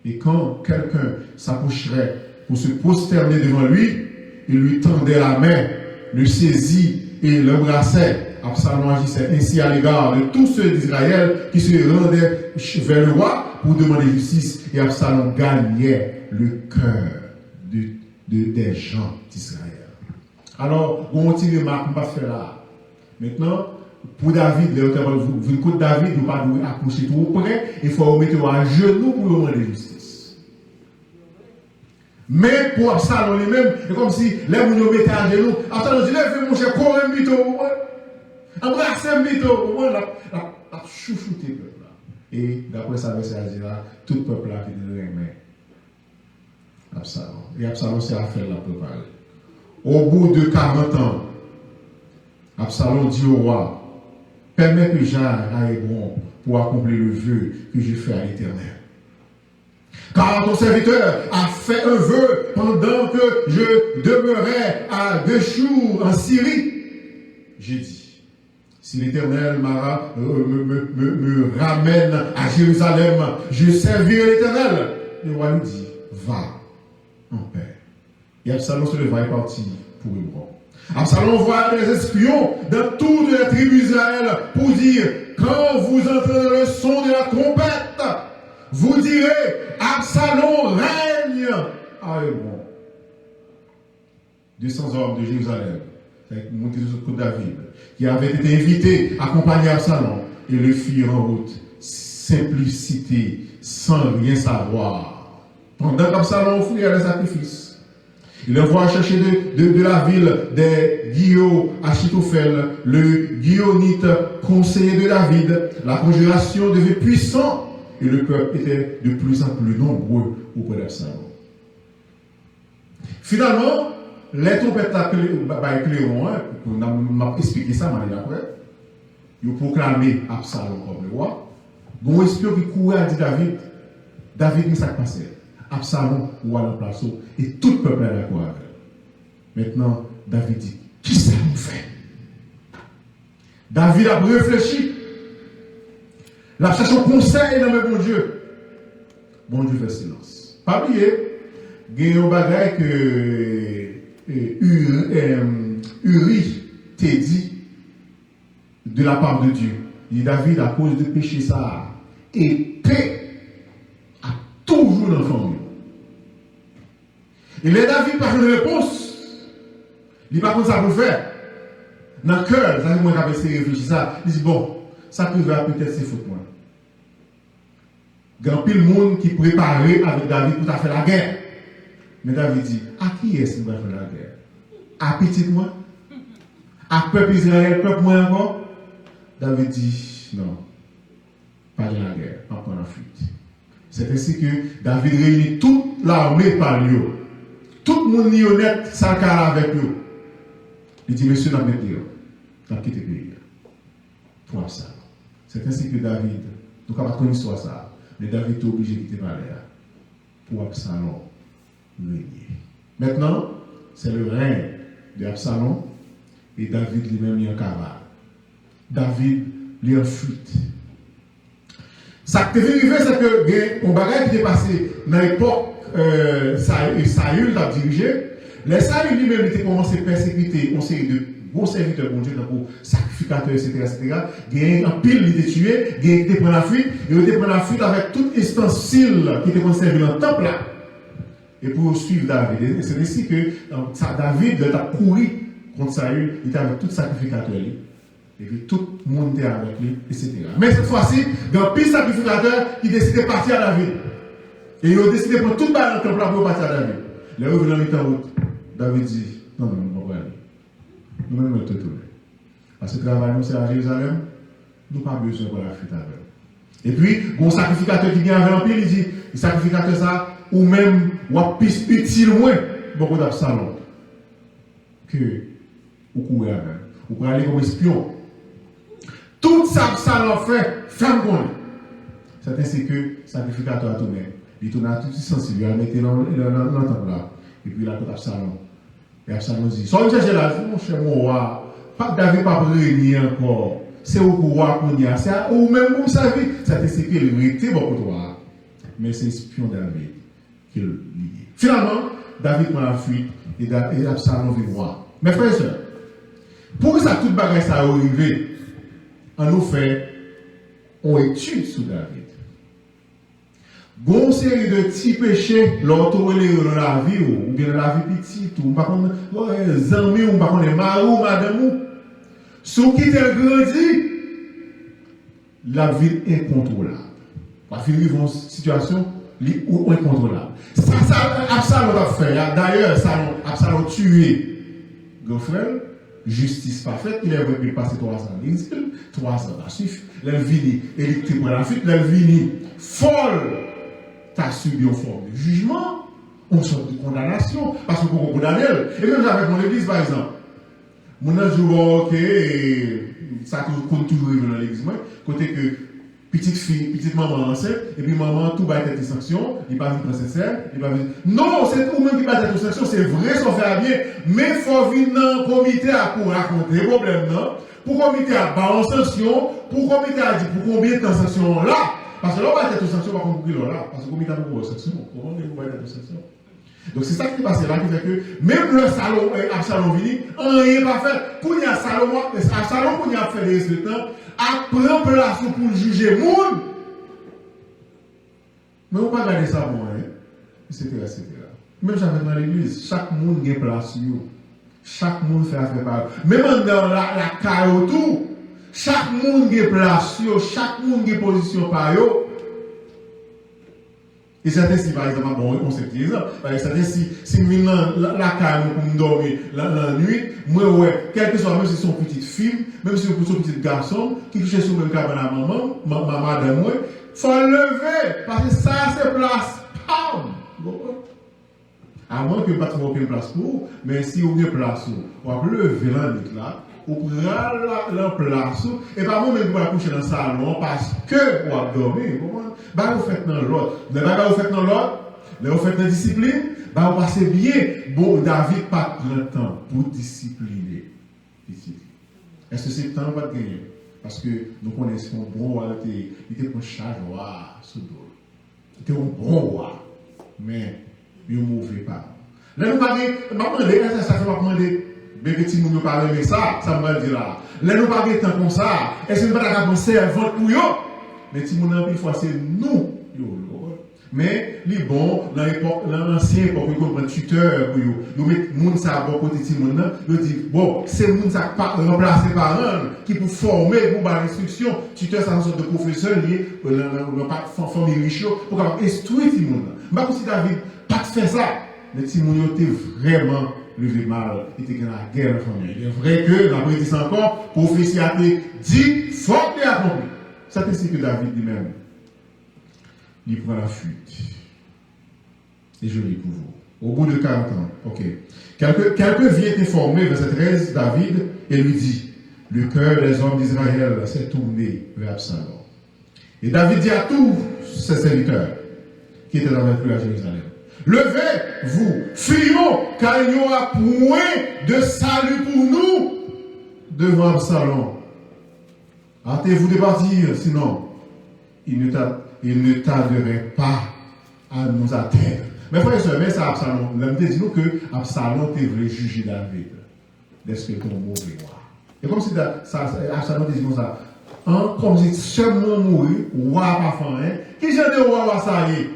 Et quand quelqu'un s'approcherait pour se prosterner devant lui, il lui tendait la main, le saisit et l'embrassait. Absalom agissait ainsi à l'égard de tous ceux d'Israël qui se rendaient vers le roi pour demander justice. Et Absalom gagnait le cœur des gens d'Israël. Alors, on tire remarque, on va faire là. Maintenant, pour David, vous écoutez David, vous ne pouvez pas accrocher tout près, il faut vous mettre à genoux pour demander justice. Mais pour Absalom lui-même, c'est comme si les gens nous mettaient à genoux. Absalom dit, lève mon cher, cours un bito, embrasse un bito, la chouchouté peuple là. Et d'après ça, verset dit là, tout peuple là qui dit mais Absalom. Et Absalom s'est affaire la préparer. Au bout de 40 ans, Absalom dit au roi, permets que j'aille à Hébron pour accomplir le vœu que j'ai fait à l'Éternel. Car ton serviteur a fait un vœu pendant que je demeurais à Geshur en Syrie. J'ai dit, si l'Éternel me ramène à Jérusalem, je servirai l'Éternel. Le roi lui dit, va en paix. Et Absalom se leva et partit pour Hébron. Absalom envoie des espions dans toutes les tribus d'Israël pour dire, quand vous entendrez le son de la trompette, vous direz, Absalom règne à Hébron. 200 hommes de Jérusalem, avec monté sur le côte David, qui avaient été invités à accompagner Absalom et le firent en route, simplicité, sans rien savoir. Pendant qu'Absalom offrait les sacrifices, il envoie chercher de la ville des Guillaume Achitophel, le Guillonite conseiller de David. La conjuration devait puissante et le peuple était de plus en plus nombreux auprès d'Absalom. Finalement, les trompettes Cléron, on m'a expliqué ça maintenant après, ils ont proclamé Absalom comme le roi. Bon espion qui courait à dire David, mais ça passait. Absalom ou à la place et tout le peuple est d'accord avec elle. Maintenant, David dit, qui ça nous fait? David a réfléchi. Il a cherché un conseil dans le bon Dieu. Bon Dieu fait silence. Pas oublier, il y a un bagage que Uri t'a dit de la part de Dieu. Il dit, David, à cause de péché ça, épée a toujours dans le fond. Et les David par une réponse, il n'est pas comme ça pour faire. Dans le cœur, ça moi qui essayé de réfléchir ça, il dit bon, ça peut peut-être c'est faute moi. Il y a pile monde qui préparait avec David pour faire la guerre. Mais David dit, à qui est-ce qu'il va faire la guerre? À petit moi? À peuple Israël, peuple moi encore? David dit, non, pas de la guerre, pas pour la fuite. C'est ainsi que David réunit toute l'armée par lui. Tout le monde est honnête, ça avec lui. Il dit, monsieur, n'a pas quitté le pays. Pour ça. C'est ainsi que David, nous avons connu l'histoire ça, mais David est obligé de quitter Palais pour Absalom régner. Maintenant, c'est le règne d'Absalom et David lui-même est en cavale. David est en fuite. Ça qui est arrivé, c'est que un bagage qui est passé dans l'époque Saül a dirigé. Les Saül lui-même était commencé à persécuter une série de gros serviteurs de Dieu, pour sacrificateurs, etc. Il y a un pile qui était tué, il y a été pris la fuite, et il était pris la fuite avec tout ustensile qui était conservé dans le temple là. Et pour suivre David. C'est ainsi que David a couru contre Saül, il était avec tout sacrificateur. Et puis tout le monde était avec lui, etc. Mais cette fois-ci, il y a un pile sacrificateur qui décidait de partir à David. Et ils ont décidé de prendre toute balle dans le temple pour partir à David. Les revenants étaient en route. David dit, non, on ne va pas aller. nous-mêmes nous tourner. Parce que le travail, nous, c'est à Jérusalem, nous n'avons pas besoin de la fuite avec. Et puis, mon sacrificateur qui vient avec un pile, il dit, le sacrificateur ça, ou même, ou à plus utile moins, beaucoup d'Absalom, que vous courez avec, vous pouvez aller comme espion. Tout ça, Absalom fait, femme qu'on est. C'est ainsi que le sacrificateur a tourné. Il tourne à tout sensible, il a mis dans le temple là. Et puis, il a tout Absalom. Et Absalom dit, soit je cherche là, mon cher mon roi, David pas réuni encore. C'est au pouvoir qu'on y a. C'est ou même vous savez, c'est ainsi que le était beaucoup toi. Mais c'est espion David qui le lié. Finalement, David prend la fuite et Absalom vient voir. Mes frères et sœurs, pour que ça toute bagarre ça arrive, on nous fait une étude sur David. Une série de petits péchés, l'autorité dans la vie, ou bien dans la vie petite, ou par contre, les amis, ou par contre, les marous, madame, ceux qui t'ont grandi, la vie est incontrôlable. Parce qu'ils vivent une situation incontrôlable. Ça, Absalom a fait. D'ailleurs, Absalom a tué Gofrel, justice parfaite, il a passé 3 ans en exil, 3 ans à suivre, il est venu électrique pour la fuite, il est venu folle. Tu as subi une forme de jugement, une sorte de condamnation, parce que pour condamner, et même avec mon église par exemple, mon âge ok, ça compte toujours dans l'église, côté que petite maman enceinte, et puis maman tout va être des sanctions, il va venir sincère, il va venir. Non, c'est tout le monde qui va être des sanctions, c'est vrai, ça fait bien, mais il faut venir dans le comité pour raconter les problèmes, non? Pour le comité à bas en sanction, pour le comité à dire pour combien de sanctions là? Parce que là, on va être aux sanctions, on va comprendre là. Parce que comme il y a beaucoup de sanctions, comment on va être aux sanctions? Donc c'est ça qui est passé là, qui fait que même le Salomon, Absalom vini, rien pas fait. Quand il y a Salomon, Absalom, quand il a fait des résultats, a pris place pour juger le monde. Mais on ne peut pas garder ça bon, etc., etc. Même dans l'église, chaque monde a place. Chaque monde fait affaire par eux. Même dans la carrière tout. Chaque monde a place, chaque monde a position par eux. Et c'est ainsi, par exemple, bon, on sait exemple. C'est ainsi, si la carrière pour me dormir la nuit, moi, ouais, quel que soit, même si c'est son petite fille, même si c'est son petit garçon, qui cherche sur le cabane à maman, madame, moi, il faut lever, parce que ça, c'est place. Pam! À moins que pas trouver aucune place pour vous, mais si vous avez place, on va lever l'année là. Ou prendre la place, et pas moi-même pour coucher dans le salon parce que vous avez dormi. Vous faites dans l'ordre. Vous faites dans l'ordre, vous faites dans la discipline, vous passez bien. Bon, David pas prend le temps pour discipliner. Est-ce que c'est le temps de gagner? Parce que nous connaissons un bon roi, il était un chat roi sous dos. Il était un bon roi, mais il ne mauvais pas. Là, nous parlons, ça fait pas demander. Mais petit nous parle de ça, ça me dit là. Là, nous parlons de temps comme ça. Est-ce que nous ne pouvons pas servant pour eux? Mais si nous avons une fois, c'est nous. Mais les bons, dans l'ancien époque, nous avons un tuteur pour eux. Nous mettons les gens à bon côté de ces gens. Nous disons, bon, c'est les gens qui sont remplacés par eux, qui pour former, pour faire l'instruction. Tuteur, c'est une sorte de professeur lié, dans famille riche, pour instruire ces gens. Je ne sais pas si David pas faire ça. Mais si nous étaient vraiment levé mal, il était dans la guerre de famille. Il est vrai que, dans le ça encore, prophétie a été dit, fort et accompli. C'est ainsi que David lui-même, il prend la fuite. Et je lis pour vous. Au bout de 40 ans, ok. Quelqu'un vient informer, verset 13, David, et lui dit, le cœur des hommes d'Israël s'est tourné vers Absalom. Et David dit à tous ses serviteurs, qui étaient avec lui à Jérusalem, levez-vous, fuyons, car il n'y aura point de salut pour nous devant Absalom. Hâtez-vous de partir, sinon il ne tarderait pas à nous atteindre. Mais frère et soeur, mais ça, Absalom, l'homme dit nous que Absalom voulait juger David. Est-ce que ton mauvais roi? Et comme si Absalom dit ça, comme si seulement mourir, roi pas fin, qui j'ai de roi ça y est?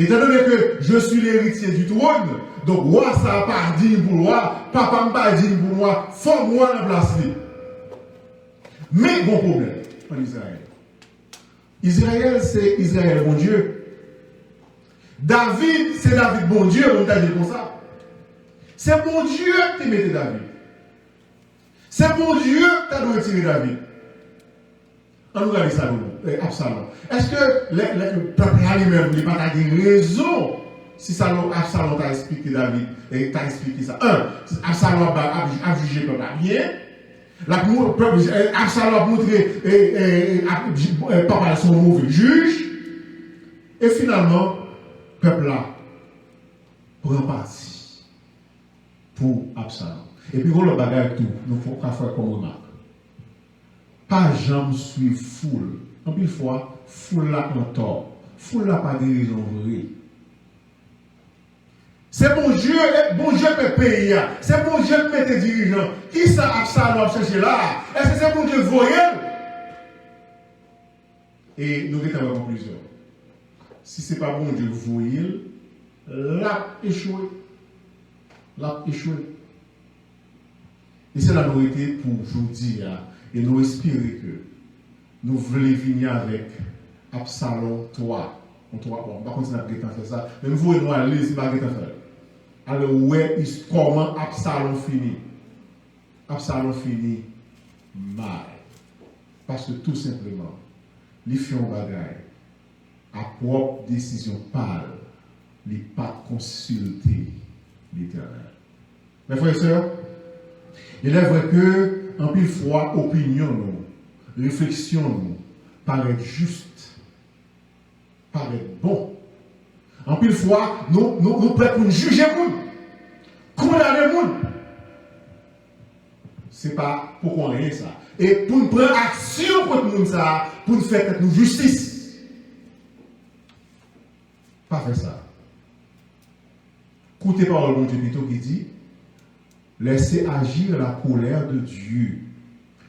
Étant donné que je suis l'héritier du trône, donc roi ça pas digne pour roi, papa me pas digne pour moi, faut moi la place. Mais bon problème en Israël. Israël, c'est Israël bon Dieu. David, c'est David bon Dieu, on t'a dit comme ça. C'est bon Dieu qui mettait David. C'est bon Dieu qui a retiré David. On nous regarde ça, Absalom. Est-ce que le peuple lui-même n'a pas de raison si Absalom t'a expliqué David et t'a expliqué ça? Absalom a jugé le peuple bien. Absalom a montré papa son mauvais juge. Et finalement, le peuple là prend parti pour Absalom. Et puis, on le bagage tout, nous faut faire comme remarque. Pas jamais suivre foule. En plus, fois, foule là en tort. Foule là pas de raison vraie. C'est bon Dieu peut payer. C'est bon Dieu qui met tes dirigeants. Qui ça Absalom chercher là? Est-ce que c'est bon Dieu voyant? Et nous avons une conclusion. Si ce n'est pas bon Dieu voyant, l'a échoué. L'a échoué. Et c'est la vérité pour vous dire, et nous espérer que nous voulons venir avec Absalom 3. On va continuer à faire ça. Mais vous et nous aller, c'est pas faire. Alors, comment Absalom finit? Absalom finit mal. Parce que tout simplement, les filles ont bagaille, à propre décision pâle, les pas consulter l'Éternel. Mes frères et sœurs, il est vrai que, en pile fois, opinion, nous, réflexion, nous, paraît juste, paraît bon. En pile fois, nous prêts pour juger le monde, condamner le monde. Ce n'est pas pour qu'on ait ça. Et pour nous prendre action contre le monde, ça, pour nous faire nous justice. Pas faire ça. Écoutez par le Dieu plutôt qui dit, laissez agir la colère de Dieu.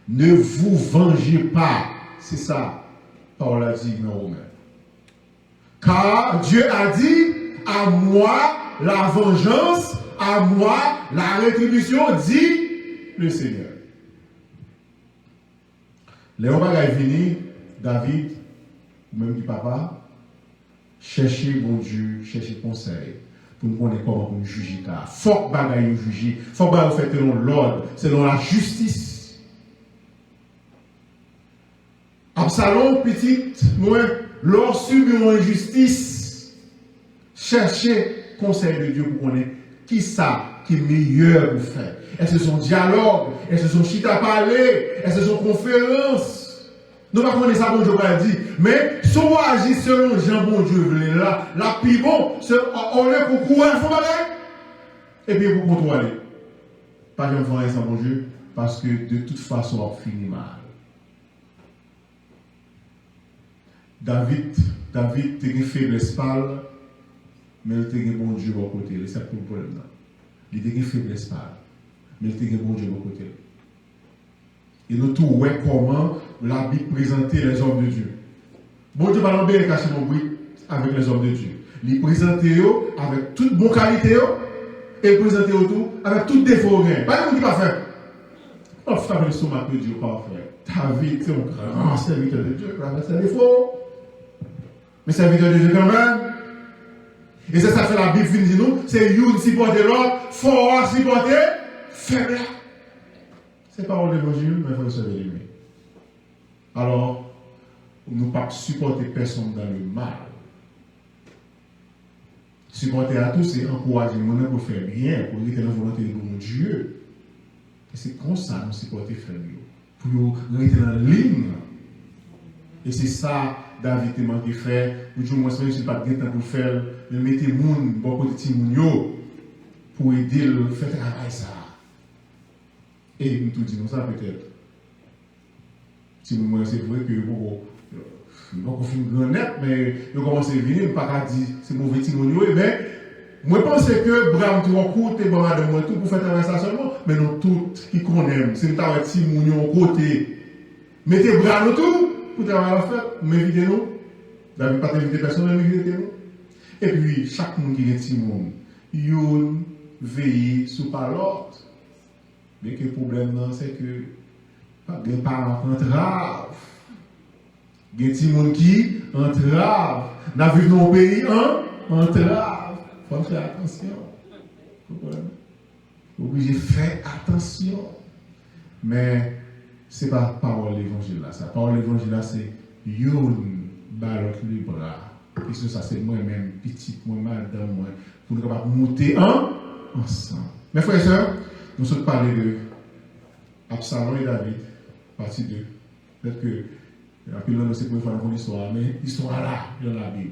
Ne vous vengez pas. C'est ça, Paul a dit dans Romains. Car Dieu a dit, à moi la vengeance, à moi la rétribution, dit le Seigneur. Les hommes est venu, David, même du papa, chercher bon Dieu, chercher conseil. Pour nous connaître comment nous juger. Il faut que nous juger. Il faut que nous fassions selon l'ordre, selon la justice. Absalom, petit, moi, lorsque subit une injustice, chercher conseil de Dieu pour connaître qui ça qui est meilleur pour faire. Est-ce que c'est son dialogue? Est-ce que c'est son chita parler? Est-ce que c'est son conférence? Nous ne connaissons pas bon Dieu va dire, mais si on agit selon Jean bon Dieu, là, la plus bon, on est pour courir, il faut bagaille. Et puis pour contrôler. Pas de faire ça bon Dieu, parce que de toute façon, on finit mal. David a une faiblesse pâle, mais il a un bon Dieu à côté. C'est ça le problème. Il a une faiblesse pâle, mais il a un bon Dieu à côté. Et nous tous voyons comment la Bible présentait les hommes de Dieu. Bon Dieu va bien cacher mon bruit avec les hommes de Dieu. Il présente avec toute bonne qualité et il présente tout avec tout défaut. Pas de qui va faire. On fait le stomac de Dieu parfait. David, c'est un grand serviteur de Dieu. C'est un défaut. Mais serviteur de Dieu quand même. Et c'est ça que la Bible dit nous. C'est une supporter l'autre, fort supporter, faible. C'est pas un évangile, mais il faut le savoir aimer. Alors, nous ne pouvons pas supporter personne dans le mal. Supporter à tous, c'est encourager les gens pour faire bien, pour dire que la volonté de mon Dieu. Et c'est comme ça nous supporter faire mieux. Pour rester dans la ligne. Et c'est ça, David a manqué faire. Pour dire, moi, je ne suis pas de temps pour faire, mais mettez les gens, beaucoup de petits gens, pour aider le faire travail ça. Et nous tout disons ça peut-être. Si moi c'est vrai que on fait une grande net, mais nous commençons à venir, pas qu'à dire c'est mauvais timonio, mais moi je pense que Bram trop court et madame moi tout pour faire travailler ça seulement, mais nous tous qui connaissent, c'est un timonio côté. Mettez bras nous tout pour travailler la fête, m'invitez-nous. David pas inviter personne, mais invitez-nous. Et puis chaque monde qui est timon, il veille sous par l'autre. Mais que le problème, c'est que les parents entravent. Il y a des gens qui entravent. Nous avons vu dans le pays, entravent. Il faut faire attention. Vous obligé de faire attention. Mais ce n'est pas parole l'évangile là. Ça, parole l'évangile là, c'est yon balot le bras. Et ça, c'est moi-même, petit, moi, madame, moi, pour nous capables monter ensemble. Mes frères et sœurs, nous sommes parlé de Absalom et David, partie 2. Peut-être que, après, nous c'est pour faire une histoire, mais l'histoire là, dans la Bible.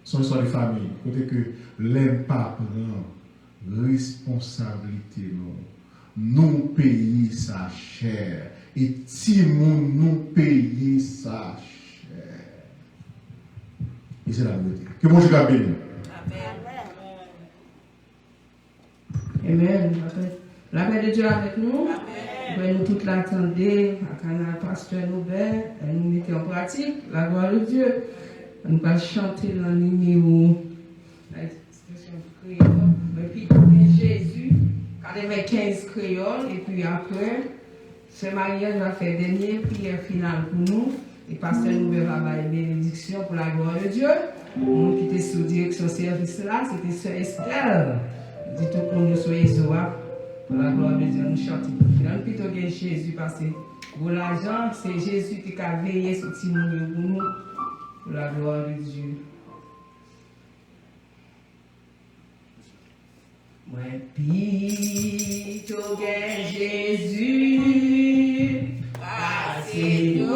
C'est une histoire de famille. Côté que l'aime pas prend responsabilité, nous payons sa chair. Et si nous payons sa chair. Et c'est la vérité. Que bon Dieu bénisse. Amen. La paix de Dieu avec nous. Amen. Nous tous l'attendons. À canal Pasteur Norbert. Et nous mettons en pratique la gloire de Dieu. Nous allons chanter dans le numéro. L'expression créole. Et puis Jésus. 95 créoles. Et puis après, ce mariage va faire dernière prière finale pour nous. Et Pasteur Norbert va avoir une bénédiction pour la gloire de Dieu. Nous qui étions sous direction service là, c'était Sœur Estelle. Dit tout pour nous soyez soir. Pour la gloire de Dieu, nous chantons. Nous plutôt que Jésus parce que pour l'argent, c'est Jésus qui a veillé sur petit monde pour nous. Pour la gloire de Dieu. Moi, plutôt que Jésus, passez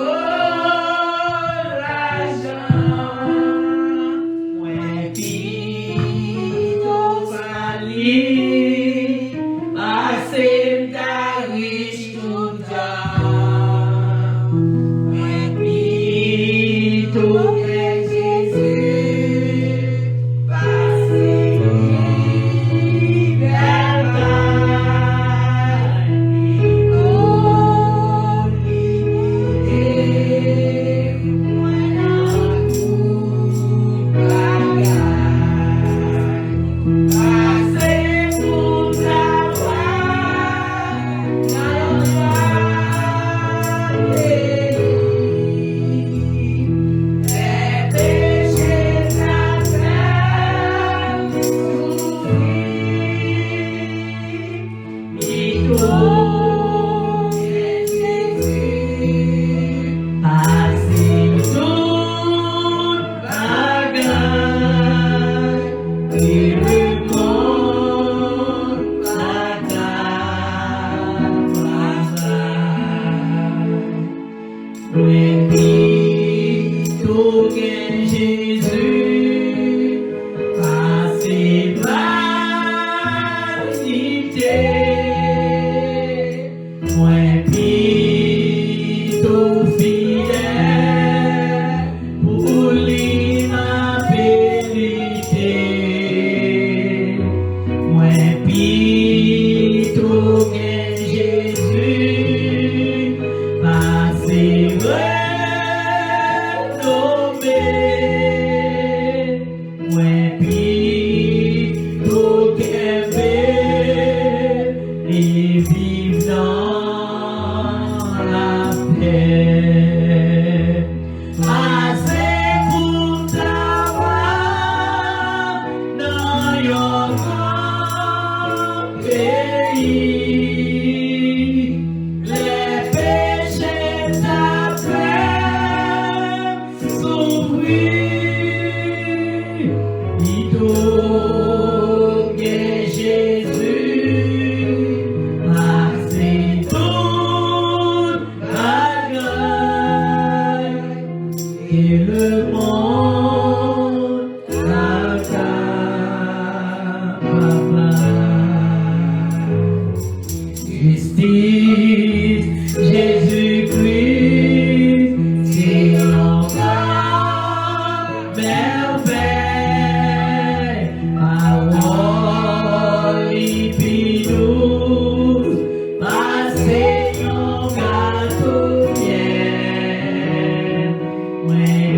When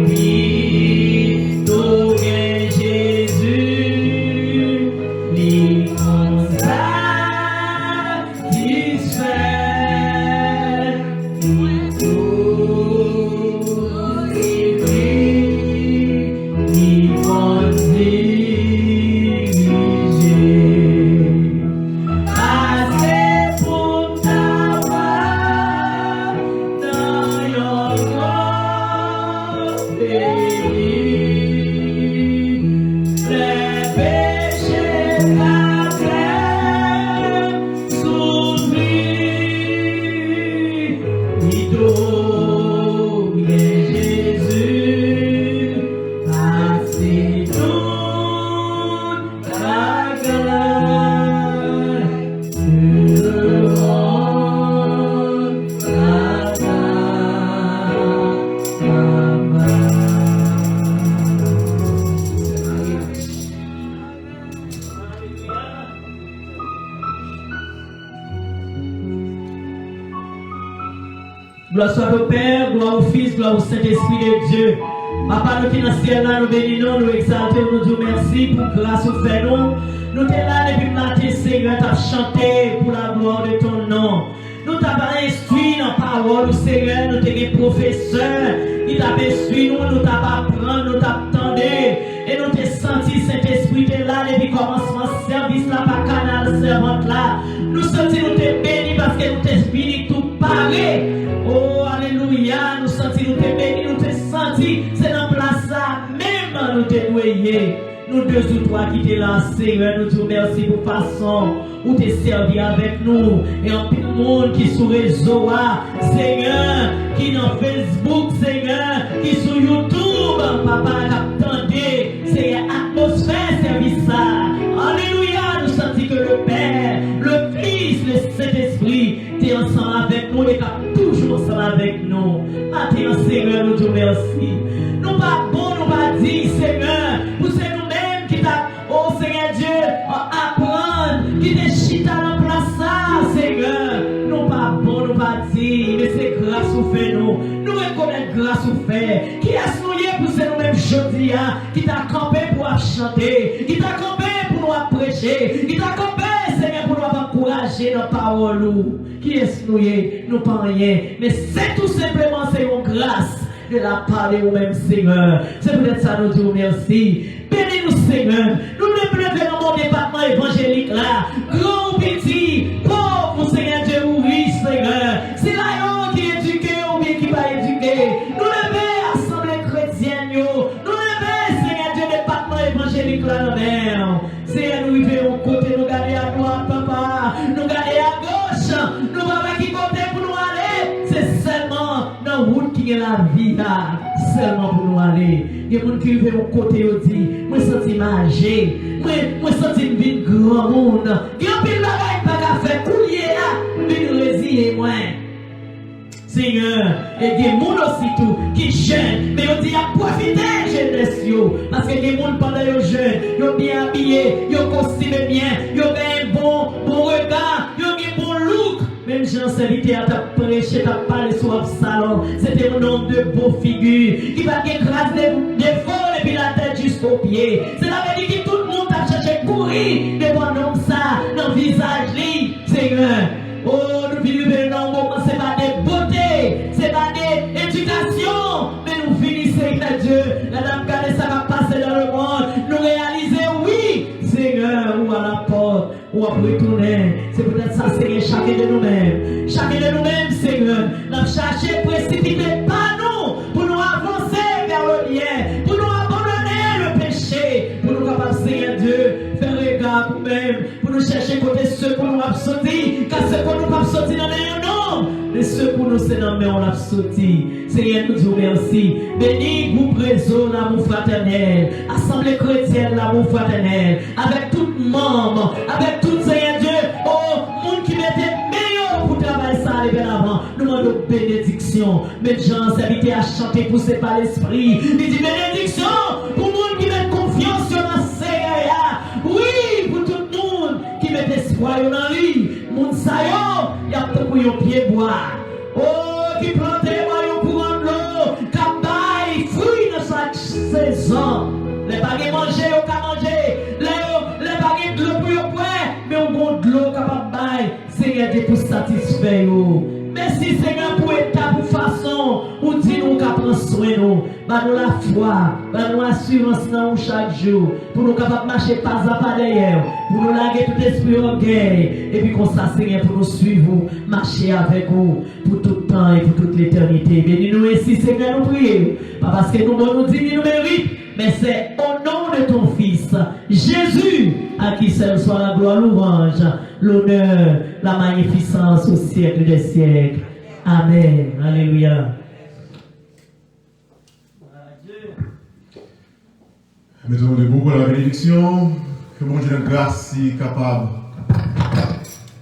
we Gloire soit au Père, gloire au Fils, gloire au Saint-Esprit de Dieu. Papa, nous qui dans le ciel là, nous bénissons, nous exaltons, nous disons merci pour grâce au fait nous. Nous sommes là depuis le matin, Seigneur, tu as chanté pour la gloire de ton nom. Nous t'avons instruit dans la parole, Seigneur, nous t'avons professeur, qui t'a instruit, nous t'avons appris, nous t'attendons, et nous t'avons senti, Saint-Esprit, tu es là depuis le commencement, service là, par canal, servante là. Nous sentons, nous t'avons béni parce que nous t'avons fini tout parler. Oh, alléluia, nous sentons, nous t'avons béni, nous t'avons senti, c'est dans place ça, même nous t'avons noyé. Nous deux ou trois qui t'es là, Seigneur, nous te remercions pour façon où t'es servi avec nous. Et en tout le monde qui sur réseau, Seigneur, qui dans Facebook, Seigneur, qui sur YouTube, papa, attendez, c'est atmosphère service ça. Alléluia, nous sentons que le Père, le Fils, le Saint-Esprit, t'es ensemble avec nous et t'es toujours ensemble avec nous. Maintenant, Seigneur, nous te remercions. Nous pas bon, nous pas dit, Seigneur, pour c'est nous-mêmes qui t'a, oh Seigneur Dieu, apprendre, qui te chita dans place ça, Seigneur. Nous pas bon, nous pas dit, mais c'est grâce au fait nous. Nous reconnaissons grâce au fait. Qui a souillé pour c'est nous-mêmes jeudi, qui t'a campé pour chanter, qui t'a campé pour nous prêcher, qui t'a campé, Seigneur, pour nous encourager dans la parole. Qui est souillé, nous pas rien, mais c'est tout simplement, c'est une grâce de la part de vous-même, Seigneur. C'est peut-être ça, nous disons merci. Bénis-nous, Seigneur. Nous ne pleurons dans mon département évangélique là. Grand ou petit, pauvre, Seigneur Dieu, oui, Seigneur. C'est là qui est éduqué ou bien qui va éduquer. Nous levons assemblée chrétienne, nous levons, Seigneur Dieu, département évangélique là, non. Seigneur, nous vivons côté, nous garder à droite, papa. Nous garder à gauche. Nous papa qui côté pour nous aller. C'est seulement dans la route qui est la vie là. Seulement pour nous aller. Il y a des gens qui vivent au côté et disent, moi je sens imagé, moi je sens une vie de grand monde. Il y a un peu de bagaille pas faire couler là, une résilier moi. Seigneur, et il y a des gens aussi tout qui jeûnent, mais on dit à profiter jeunesse parce que les gens pendant les jeunes, ils sont bien habillés, ils sont costumés bien, ils ont un bon regard, ils ont un bon look. Même Jean Servité a prêché, a parlé sur le salon. C'était un homme de beaux figures qui va écraser des folles et puis la tête jusqu'aux pieds. C'est la vérité que tout le monde a cherché à courir devant un homme ça, dans le visage, Seigneur. Oh, nous vivons dans un moment, c'est pas des beautés, c'est pas des éducations, mais nous finissons, Seigneur Dieu. La dame regardez ça va passer dans le monde. Nous réalisons, oui, Seigneur, ou à la porte, ou à retourner. C'est peut-être ça, Seigneur, chacun de nous-mêmes. Chacun de nous-mêmes, Seigneur, nous cherchons précipiter pas nous, pour nous avancer vers le bien, pour nous abandonner le péché, pour nous capables, Seigneur Dieu, faire regard pour nous-mêmes, pour nous chercher côté ceux pour nous absorber, car ceux pour nous pas sortir dans les noms, mais ceux pour nous, c'est dans les on l'a sorti. Seigneur, nous disons merci. Bénis, groupe réseau, l'amour fraternel, assemblée chrétienne, l'amour fraternel, avec tout membre, avec tout Seigneur Dieu, oh, monde qui mettait meilleur pour travailler ça aller vers l'avant. Nous demandons bénédiction. Mais Jean s'invite à chanter poussé par l'esprit. Il dit bénédiction pour le monde qui met confiance sur la Seigneur. Oui, pour tout le monde qui met espoir dans lui. Monde saillot, il y a tout pour yon pied bois. Oh, qui plante moi pour en l'eau, qui baille fruit dans chaque saison. Les baguettes manger, ou qu'à manger. Les baguettes de l'eau pour yon boire, mais on compte de l'eau capable de bailler. Seigneur Dieu pour satisfaire. Merci Seigneur pour étape, pour façon, pour dire nous qu'à prendre soin de nous. Nous la foi, nous l'assurance dans nous chaque jour, pour nous capables de marcher pas à pas derrière, pour nous larguer tout esprit orgueil, et puis comme ça Seigneur pour nous suivre, marcher avec vous, pour tout le temps et pour toute l'éternité. Bénis-nous ainsi Seigneur, nous prions, pas parce que nous disons nous mérites, mais c'est au nom de ton Fils, Jésus, à qui seul soit la gloire, louange, l'honneur, la magnificence au siècle des siècles. Amen. Alléluia. Mettons debout pour la bénédiction. Que mon Dieu de grâce est capable.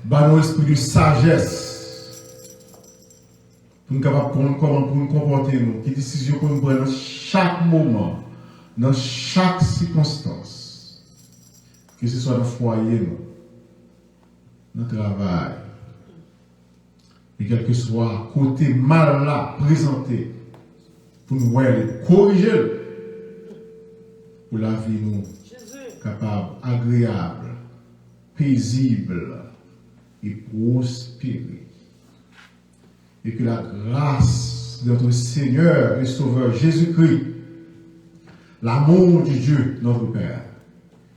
Bah, nos esprits de sagesse. Nous sommes capables de comprendre comment pour nous comporter, quelles décisions pour nous prendre dans chaque moment, dans chaque circonstance. Que ce soit dans le foyer, dans le travail, et quel que soit côté mal là présenté, pour nous corriger, pour la vie nous capable, agréable, paisible et prospérer. Et que la grâce de notre Seigneur et Sauveur Jésus-Christ, l'amour de Dieu, notre Père,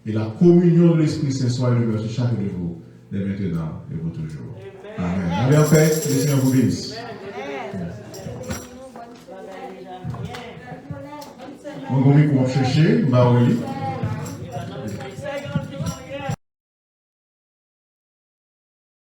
et la communion de l'Esprit Saint soit élevée sur chacun de vous, dès maintenant et pour toujours. Amen. Allez en paix, que le Seigneur vous bénisse. On va chercher, Maori.